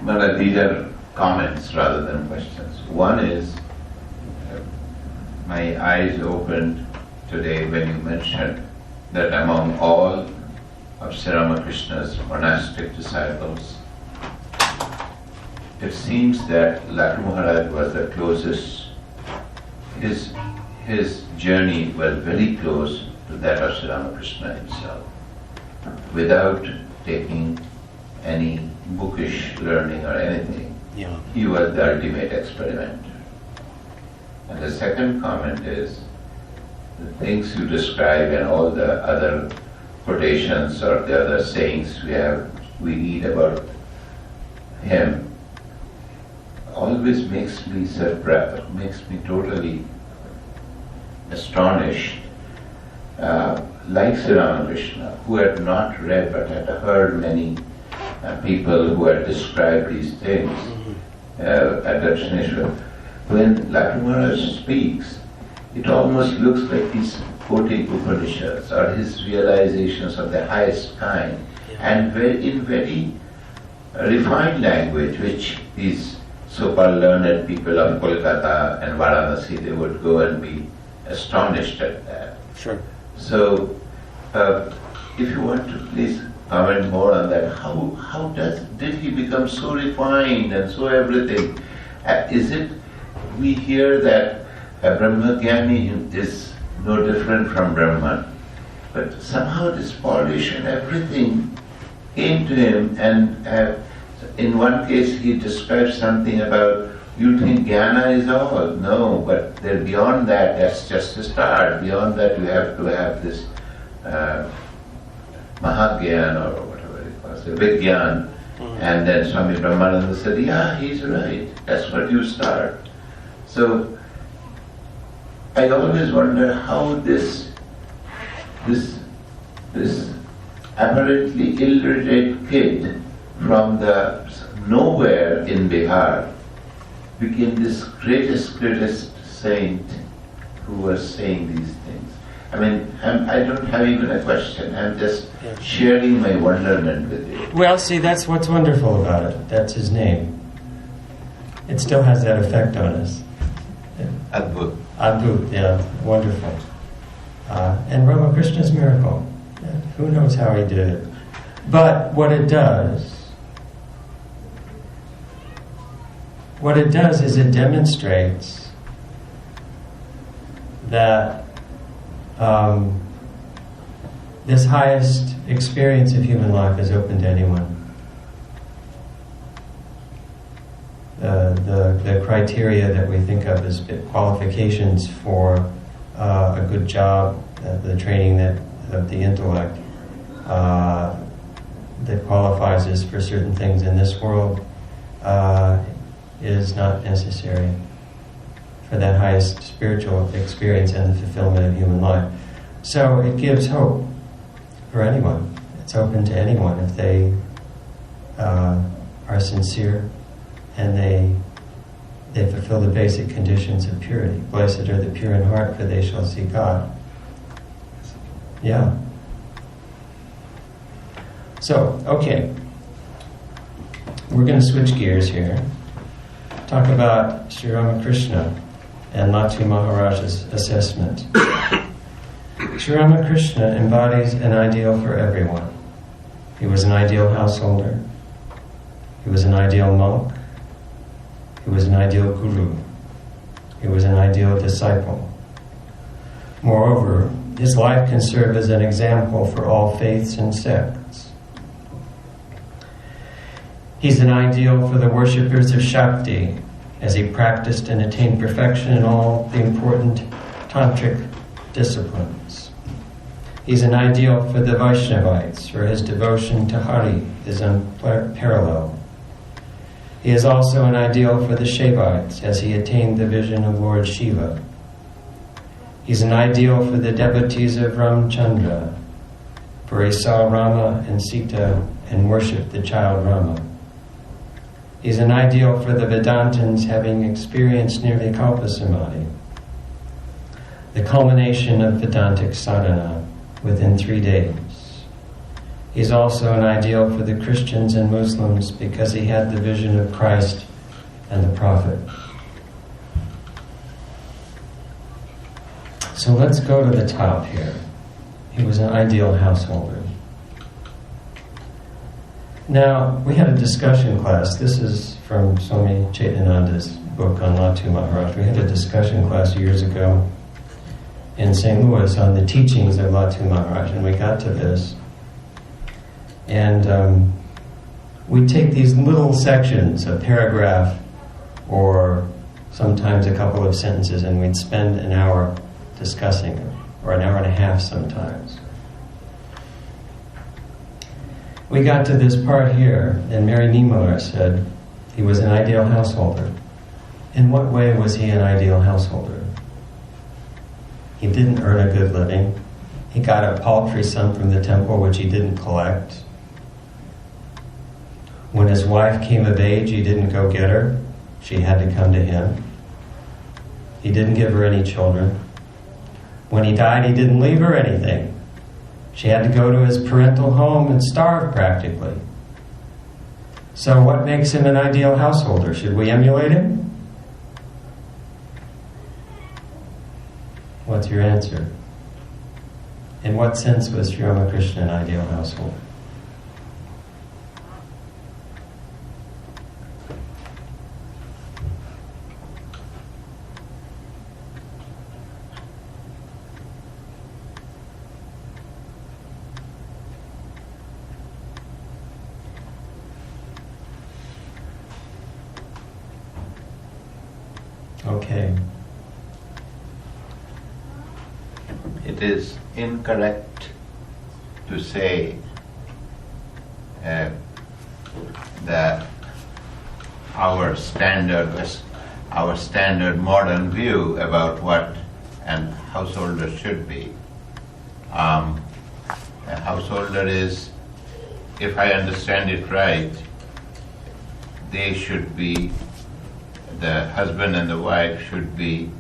But these are comments rather than questions. One is, my eyes opened today when you mentioned that among all of Sri Ramakrishna's monastic disciples, it seems that Latu Maharaj was the closest. His journey was very close to that of Sri Ramakrishna himself, without taking any bookish learning or anything.
Yeah.
He was the ultimate experimenter. And the second comment is, the things you describe and all the other quotations or the other sayings we read about him always makes me surprised, makes me totally astonished. Like Sri Ramakrishna, who had not read but had heard many people who had described these things at Dakshineshwar. When Lakshmana speaks, it almost looks like he's quoting Upanishads or his realizations of the highest kind, and in very refined language, which these so-called learned people of Kolkata and Varanasi, they would go and be astonished at that.
Sure.
So, if you want to please comment more on that, how did he become so refined and so everything? Is it, we hear that Brahmagyani is no different from Brahman, but somehow this polish and everything came to him, and in one case he describes something about, you think jnana is all? No, but there beyond that, that's just a start. Beyond that, you have to have this mahagyan or whatever it was, a big jnana. And then Swami Brahmananda said, yeah, he's right. That's what you start. So I always wonder how this apparently illiterate kid from the nowhere in Bihar became this greatest saint who was saying these things. I mean, I don't have even a question. I'm just sharing my wonderment with you.
Well, see, that's what's wonderful about it. That's his name. It still has that effect on us.
Adbhut.
Adbhut, yeah, wonderful. And Ramakrishna's miracle. Yeah, who knows how he did it? But what it does is it demonstrates that this highest experience of human life is open to anyone. The criteria that we think of as qualifications for a good job, the training of the intellect that qualifies us for certain things in this world is not necessary for that highest spiritual experience and the fulfillment of human life. So it gives hope for anyone. It's open to anyone if they are sincere and they fulfill the basic conditions of purity. Blessed are the pure in heart, for they shall see God. Yeah. So, okay. We're going to switch gears here. Talk about Sri Ramakrishna and Latu Maharaj's assessment. Sri Ramakrishna embodies an ideal for everyone. He was an ideal householder. He was an ideal monk. He was an ideal guru. He was an ideal disciple. Moreover, his life can serve as an example for all faiths and sects. He's an ideal for the worshippers of Shakti, as he practiced and attained perfection in all the important tantric disciplines. He's an ideal for the Vaishnavites, for his devotion to Hari is unparalleled. He is also an ideal for the Shaivites, as he attained the vision of Lord Shiva. He's an ideal for the devotees of Ramchandra, for he saw Rama and Sita and worshipped the child Rama. He's an ideal for the Vedantins, having experienced Nirvikalpa Samadhi, the culmination of Vedantic sadhana within 3 days. He's also an ideal for the Christians and Muslims because he had the vision of Christ and the Prophet. So let's go to the top here. He was an ideal householder. Now, we had a discussion class. This is from Swami Chaitananda's book on Latu Maharaj. We had a discussion class years ago in St. Louis on the teachings of Latu Maharaj, and we got to this. And we take these little sections, a paragraph or sometimes a couple of sentences, and we'd spend an hour discussing it, or an hour and a half sometimes. We got to this part here, and Mary Niemöller said he was an ideal householder. In what way was he an ideal householder? He didn't earn a good living. He got a paltry sum from the temple which he didn't collect. When his wife came of age, he didn't go get her. She had to come to him. He didn't give her any children. When he died, he didn't leave her anything. She had to go to his parental home and starve practically. So what makes him an ideal householder? Should we emulate him? What's your answer? In what sense was Sri Ramakrishna an ideal householder? Okay.
It is incorrect to say that our standard modern view about what an householder should be. A householder is, if I understand it right, they should be, the husband and the wife should be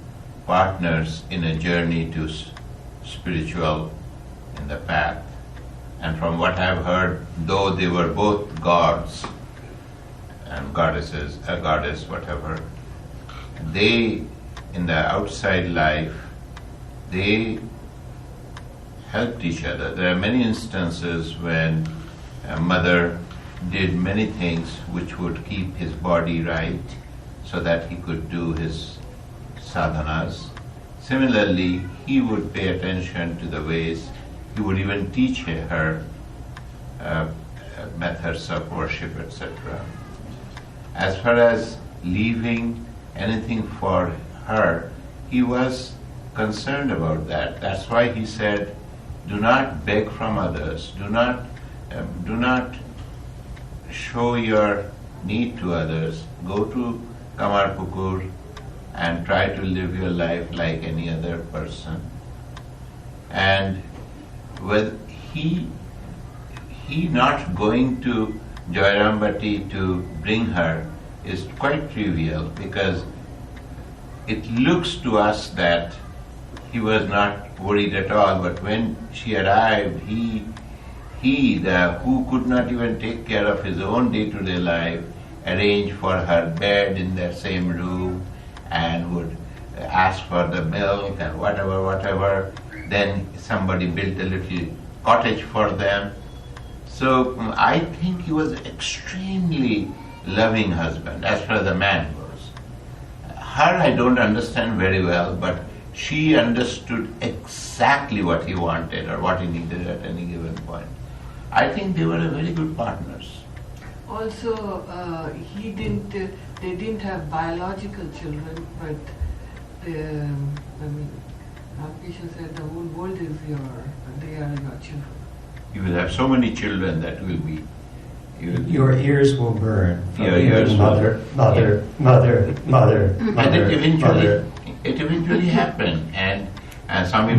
partners in a journey to spiritual in the path. And from what I've heard, though they were both gods and goddesses, a goddess, whatever, they, in the outside life, they helped each other. There are many instances when a mother did many things which would keep his body right so that he could do his sadhanas. Similarly, he would pay attention to the ways, he would even teach her methods of worship, etc. As far as leaving anything for her, he was concerned about that. That's why he said, do not beg from others, do not show your need to others. Go to Kamarpukur and try to live your life like any other person. And with he not going to Jairambati to bring her is quite trivial, because it looks to us that he was not worried at all, but when she arrived, he who could not even take care of his own day-to-day life, arranged for her bed in the same room and would ask for the milk and whatever. Then somebody built a little cottage for them. So I think he was extremely loving husband as far as the man goes. Her I don't understand very well, but she understood exactly what he wanted or what he needed at any given point. I think they were very good partners.
Also, they didn't have biological children, but Ramakrishna said the whole world is they are your children.
You will have so many children that will be.
Your ears will burn.
Your ears will
mother.
And it eventually happened. And Swami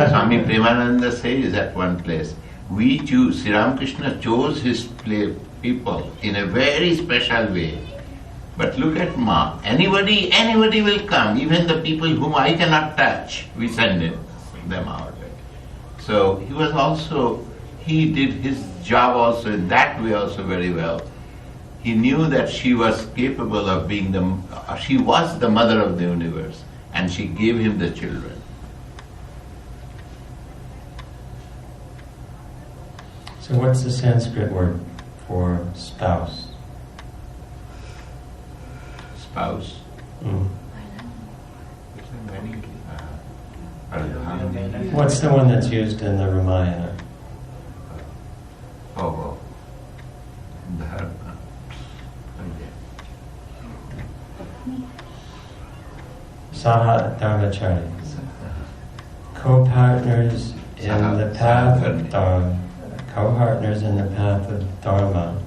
Swami Premananda says at one place, we choose, Sri Ramakrishna chose his people in a very special way. But look at Ma. Anybody will come, even the people whom I cannot touch, we send them out. So he did his job also in that way also very well. He knew that she was capable of being she was the mother of the universe, and she gave him the children.
So what's the Sanskrit word for spouse?
Spouse?
What's the one that's used in the Ramayana? Saha Dharmachari. Co-partners in the path of Dharma. Co-partners in the path of Dharma.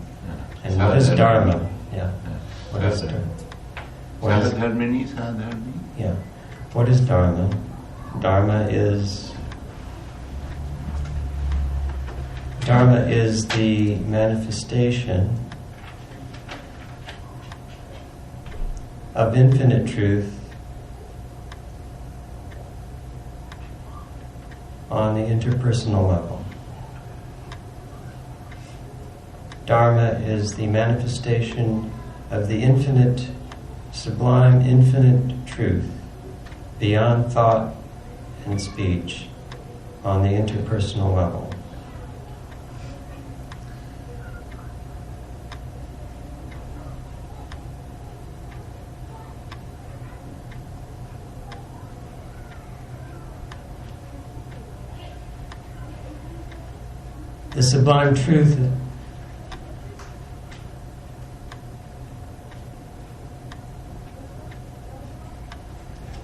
And what is Dharma? Yeah. What is Dharma? What is
Saha-dharmini, saha-dharmini.
Yeah. What is Dharma? Dharma is the manifestation of infinite truth on the interpersonal level. Dharma is the manifestation of the infinite, sublime, infinite truth beyond thought and speech on the interpersonal level. The sublime truth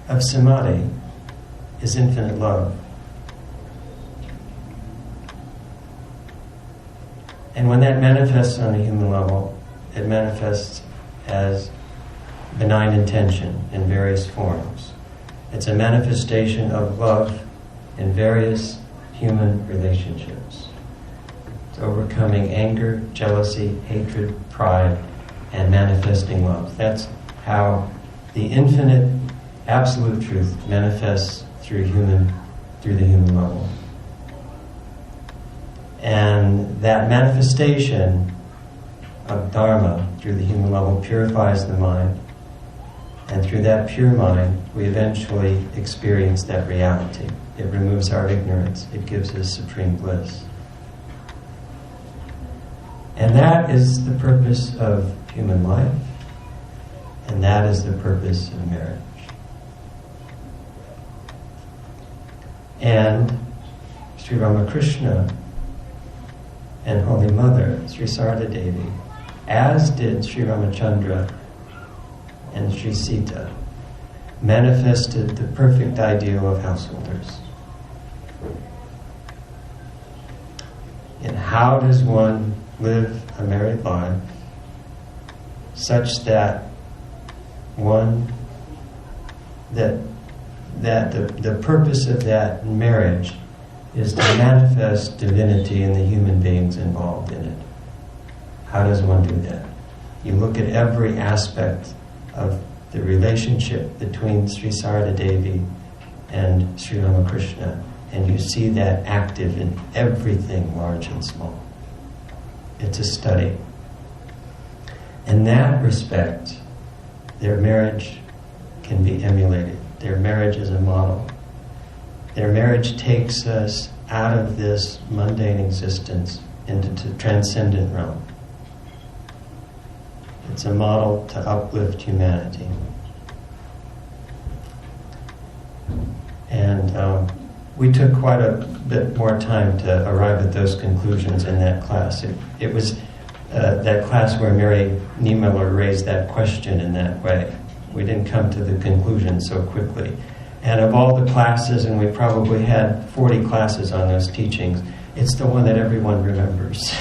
of samadhi is infinite love. And when that manifests on a human level, it manifests as benign intention in various forms. It's a manifestation of love in various human relationships. It's overcoming anger, jealousy, hatred, pride, and manifesting love. That's how the infinite absolute truth manifests through the human level. And that manifestation of Dharma through the human level purifies the mind. And through that pure mind, we eventually experience that reality. It removes our ignorance. It gives us supreme bliss. And that is the purpose of human life. And that is the purpose of marriage. And Sri Ramakrishna and Holy Mother, Sri Sarada Devi, as did Sri Ramachandra and Sri Sita, manifested the perfect ideal of householders. And how does one live a married life such that the purpose of that marriage is to manifest divinity in the human beings involved in it? How does one do that? You look at every aspect of the relationship between Sri Sarada Devi and Sri Ramakrishna, and you see that active in everything large and small. It's a study. In that respect, their marriage can be emulated. Their marriage is a model. Their marriage takes us out of this mundane existence into the transcendent realm. It's a model to uplift humanity. And we took quite a bit more time to arrive at those conclusions in that class. It was that class where Mary Niemiller raised that question in that way. We didn't come to the conclusion so quickly. And of all the classes, and we probably had 40 classes on those teachings, it's the one that everyone remembers.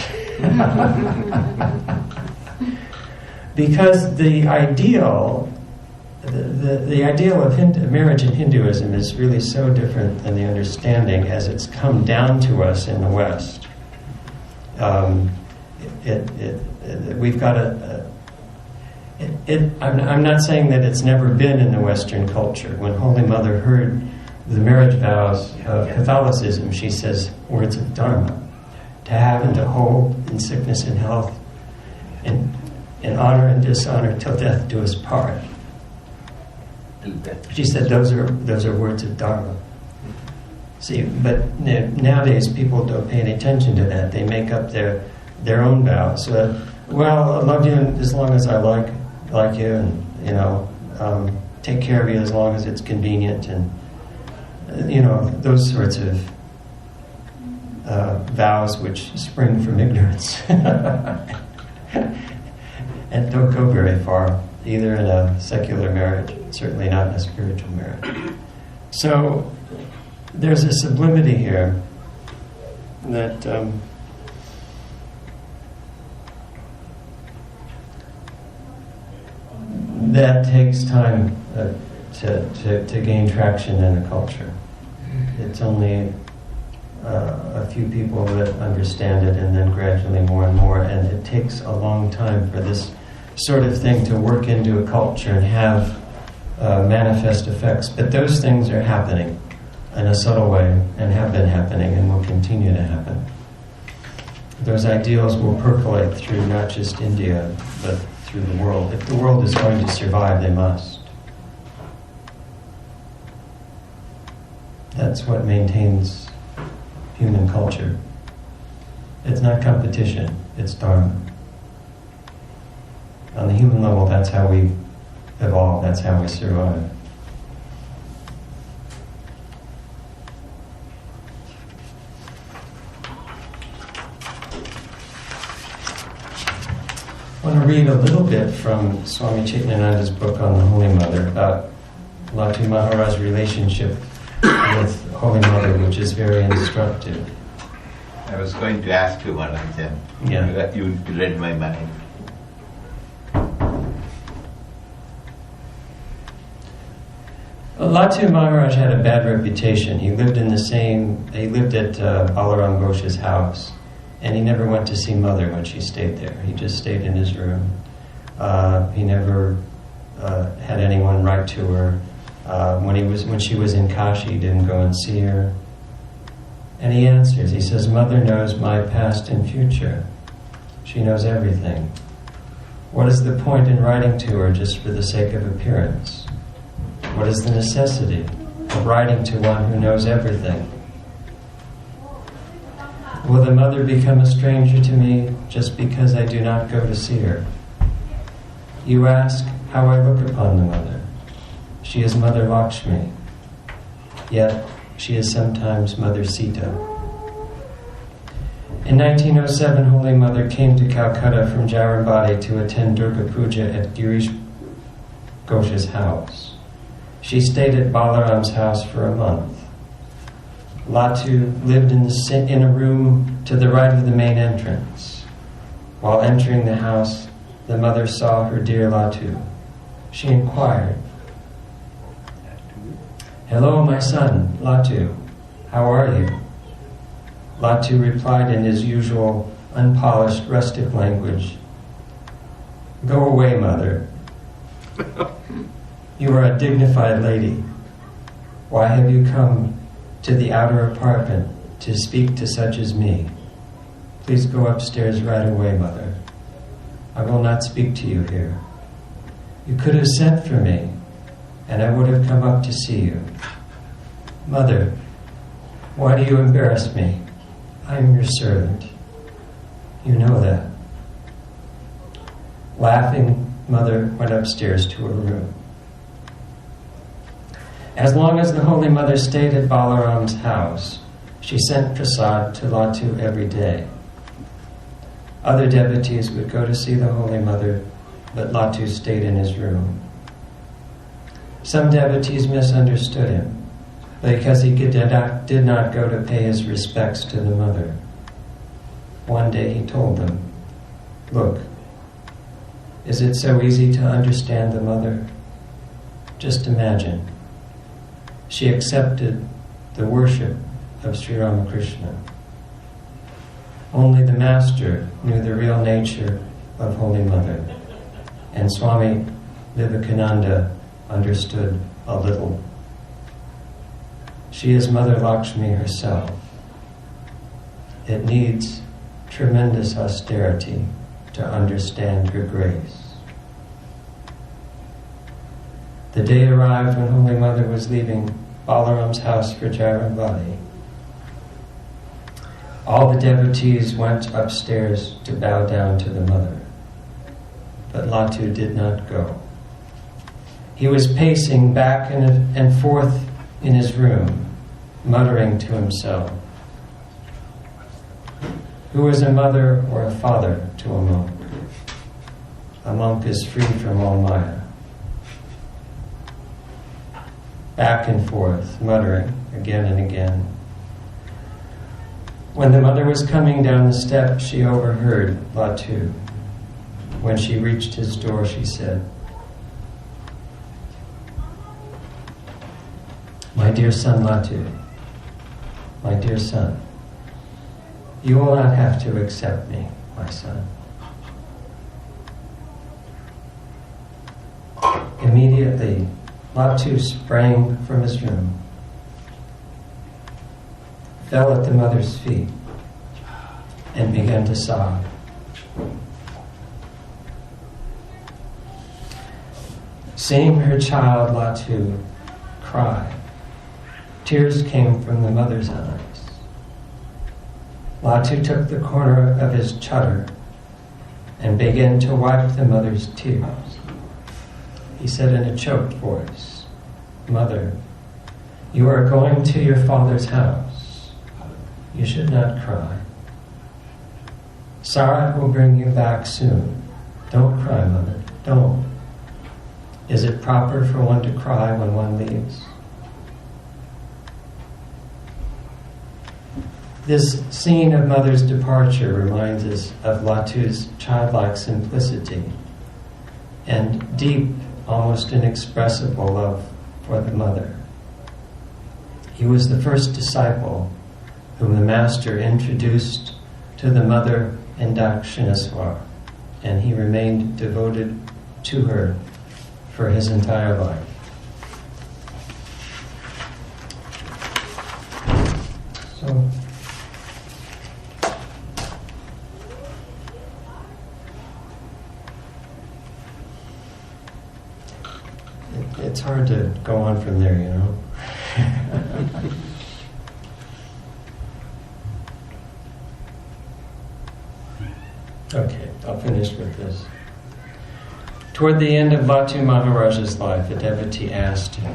Because the ideal of marriage in Hinduism is really so different than the understanding as it's come down to us in the West. We've got I'm not saying that it's never been in the Western culture. When Holy Mother heard the marriage vows of Catholicism, she says words of Dharma: to have and to hold, in sickness and health, in honor and dishonor, till death do us part. She said those are words of Dharma. See, but nowadays people don't pay any attention to that. They make up their own vows. Well, I love you as long as I like you, and take care of you as long as it's convenient, and those sorts of vows which spring from ignorance and don't go very far. either in a secular marriage, certainly not in a spiritual marriage. So there's a sublimity here that that takes time to gain traction in a culture. It's only a few people that understand it, and then gradually more and more, and it takes a long time for this sort of thing to work into a culture and have manifest effects. But those things are happening in a subtle way, and have been happening, and will continue to happen. Those ideals will percolate through not just India, but through the world. If the world is going to survive, they must. That's what maintains human culture. It's not competition, it's dharma. On the human level, that's how we evolve, that's how we survive. I want to read a little bit from Swami Chaitananda's book on the Holy Mother about Latu Maharaj's relationship with Holy Mother, which is very instructive.
I was going to ask you one of them.
Yeah.
You read my mind.
Latu Maharaj had a bad reputation. He lived at Balaram Ghosh's house, and he never went to see Mother when she stayed there. He just stayed in his room. He never had anyone write to her. When she was in Kashi, he didn't go and see her. And he answers. He says, "Mother knows my past and future. She knows everything. What is the point in writing to her just for the sake of appearance? What is the necessity of writing to one who knows everything? Will the Mother become a stranger to me just because I do not go to see her? You ask how I look upon the Mother. She is Mother Lakshmi, yet she is sometimes Mother Sita." In 1907, Holy Mother came to Calcutta from Jarambati to attend Durga Puja at Girish Ghosh's house. She stayed at Balaram's house for a month. Latu lived in a room to the right of the main entrance. While entering the house, the Mother saw her dear Latu. She inquired, "Hello, my son, Latu. How are you?" Latu replied in his usual unpolished, rustic language, "Go away, Mother. You are a dignified lady. Why have you come to the outer apartment to speak to such as me? Please go upstairs right away, Mother. I will not speak to you here. You could have sent for me, and I would have come up to see you. Mother, why do you embarrass me? I am your servant. You know that." Laughing, Mother went upstairs to her room. As long as the Holy Mother stayed at Balaram's house, she sent prasad to Latu every day. Other devotees would go to see the Holy Mother, but Latu stayed in his room. Some devotees misunderstood him because he did not go to pay his respects to the Mother. One day he told them, "Look, is it so easy to understand the Mother? Just imagine. She accepted the worship of Sri Ramakrishna. Only the Master knew the real nature of Holy Mother, and Swami Vivekananda understood a little. She is Mother Lakshmi herself. It needs tremendous austerity to understand her grace." The day arrived when Holy Mother was leaving Balaram's house for Jarambati. All the devotees went upstairs to bow down to the Mother, but Latu did not go. He was pacing back and forth in his room, muttering to himself. Who is a mother or a father to a monk? a monk is free from all Maya. Back and forth, muttering again and again. When the mother was coming down the steps, she overheard Latu. When she reached his door, she said, "My dear son Latu, my dear son, you will not have to accept me, my son." Immediately, Latu sprang from his room, fell at the mother's feet, and began to sob. Seeing her child, Latu, cry, tears came from the mother's eyes. Latu took the corner of his chadar and began to wipe the mother's tears. He said in a choked voice, "Mother, you are going to your father's house. You should not cry. Sarat will bring you back soon. Don't cry, mother, don't. Is it proper for one to cry when one leaves?" This scene of mother's departure reminds us of Latu's childlike simplicity and deep, almost inexpressible love for the mother. He was the first disciple whom the master introduced to the mother in Dakshineswar, and he remained devoted to her for his entire life. So, it's hard to go on from there, you know. Okay, I'll finish with this. Toward the end of Latu Maharaj's life, a devotee asked him,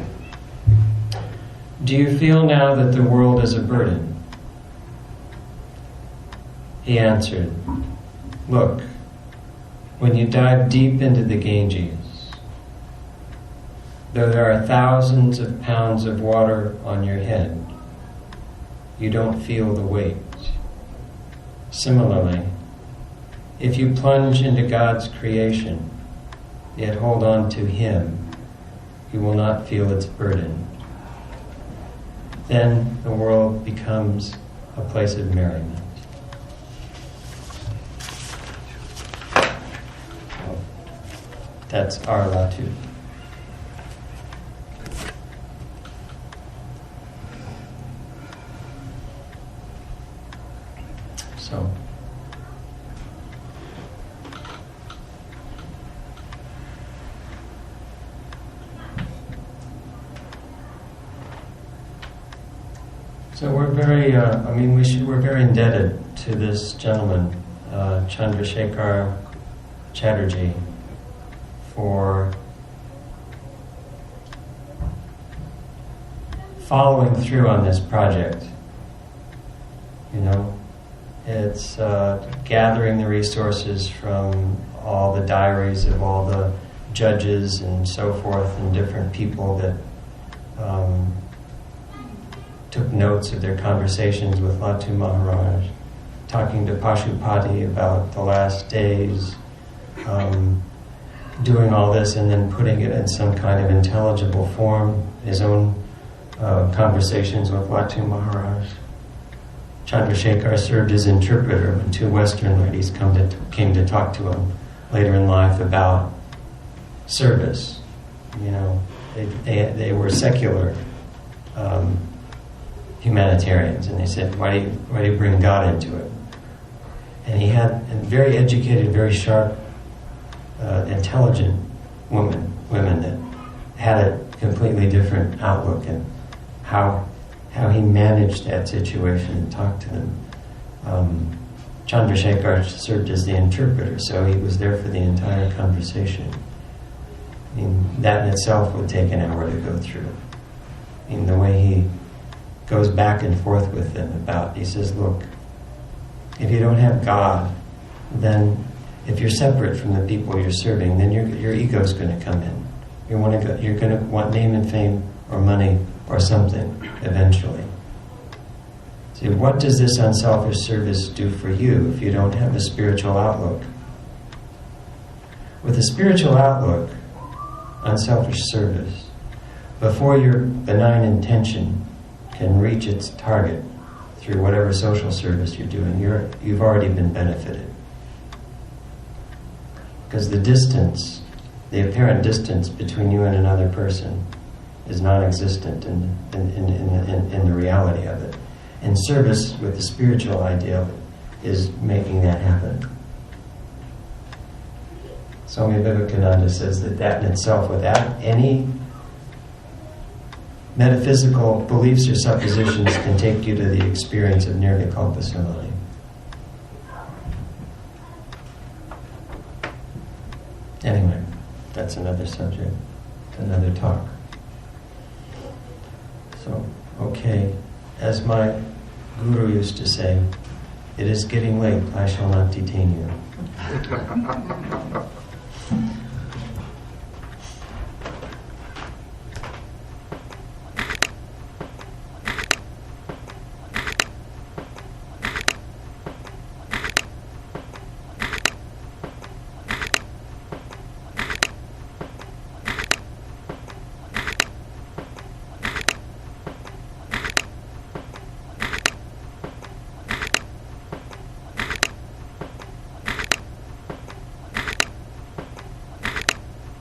"Do you feel now that the world is a burden?" He answered, "Look, when you dive deep into the Ganges, though there are thousands of pounds of water on your head, you don't feel the weight. Similarly, if you plunge into God's creation, yet hold on to Him, you will not feel its burden. Then the world becomes a place of merriment." That's our Latu. So we're very, we're very indebted to this gentleman, Chandrasekhar Chatterjee, for following through on this project. You know, it's gathering the resources from all the diaries of all the judges and so forth, and different people that took notes of their conversations with Latu Maharaj, talking to Pashupati about the last days, doing all this and then putting it in some kind of intelligible form, his own conversations with Latu Maharaj. Chandrasekhar served as interpreter when two Western ladies came to talk to him later in life about service. You know, they were secular humanitarians, and they said, why do you bring God into it? And he had a very educated, very sharp, intelligent women that had a completely different outlook and how he managed that situation and talked to them. Chandrasekhar served as the interpreter, so he was there for the entire conversation. I mean, that in itself would take an hour to go through. I mean, the way he goes back and forth with them about, he says, look, if you don't have God, then If you're separate from the people you're serving, then your ego's going to come in. You're going to want name and fame or money or something eventually. See, what does this unselfish service do for you if you don't have a spiritual outlook? With a spiritual outlook, unselfish service, before your benign intention can reach its target through whatever social service you're doing, you've already been benefited. Because the distance, the apparent distance between you and another person is non-existent in the reality of it. And service with the spiritual idea is making that happen. Swami Vivekananda says that in itself, without any metaphysical beliefs or suppositions, can take you to the experience of nirvikalpa samadhi. Anyway, that's another subject, another talk. So, okay, as my guru used to say, it is getting late, I shall not detain you.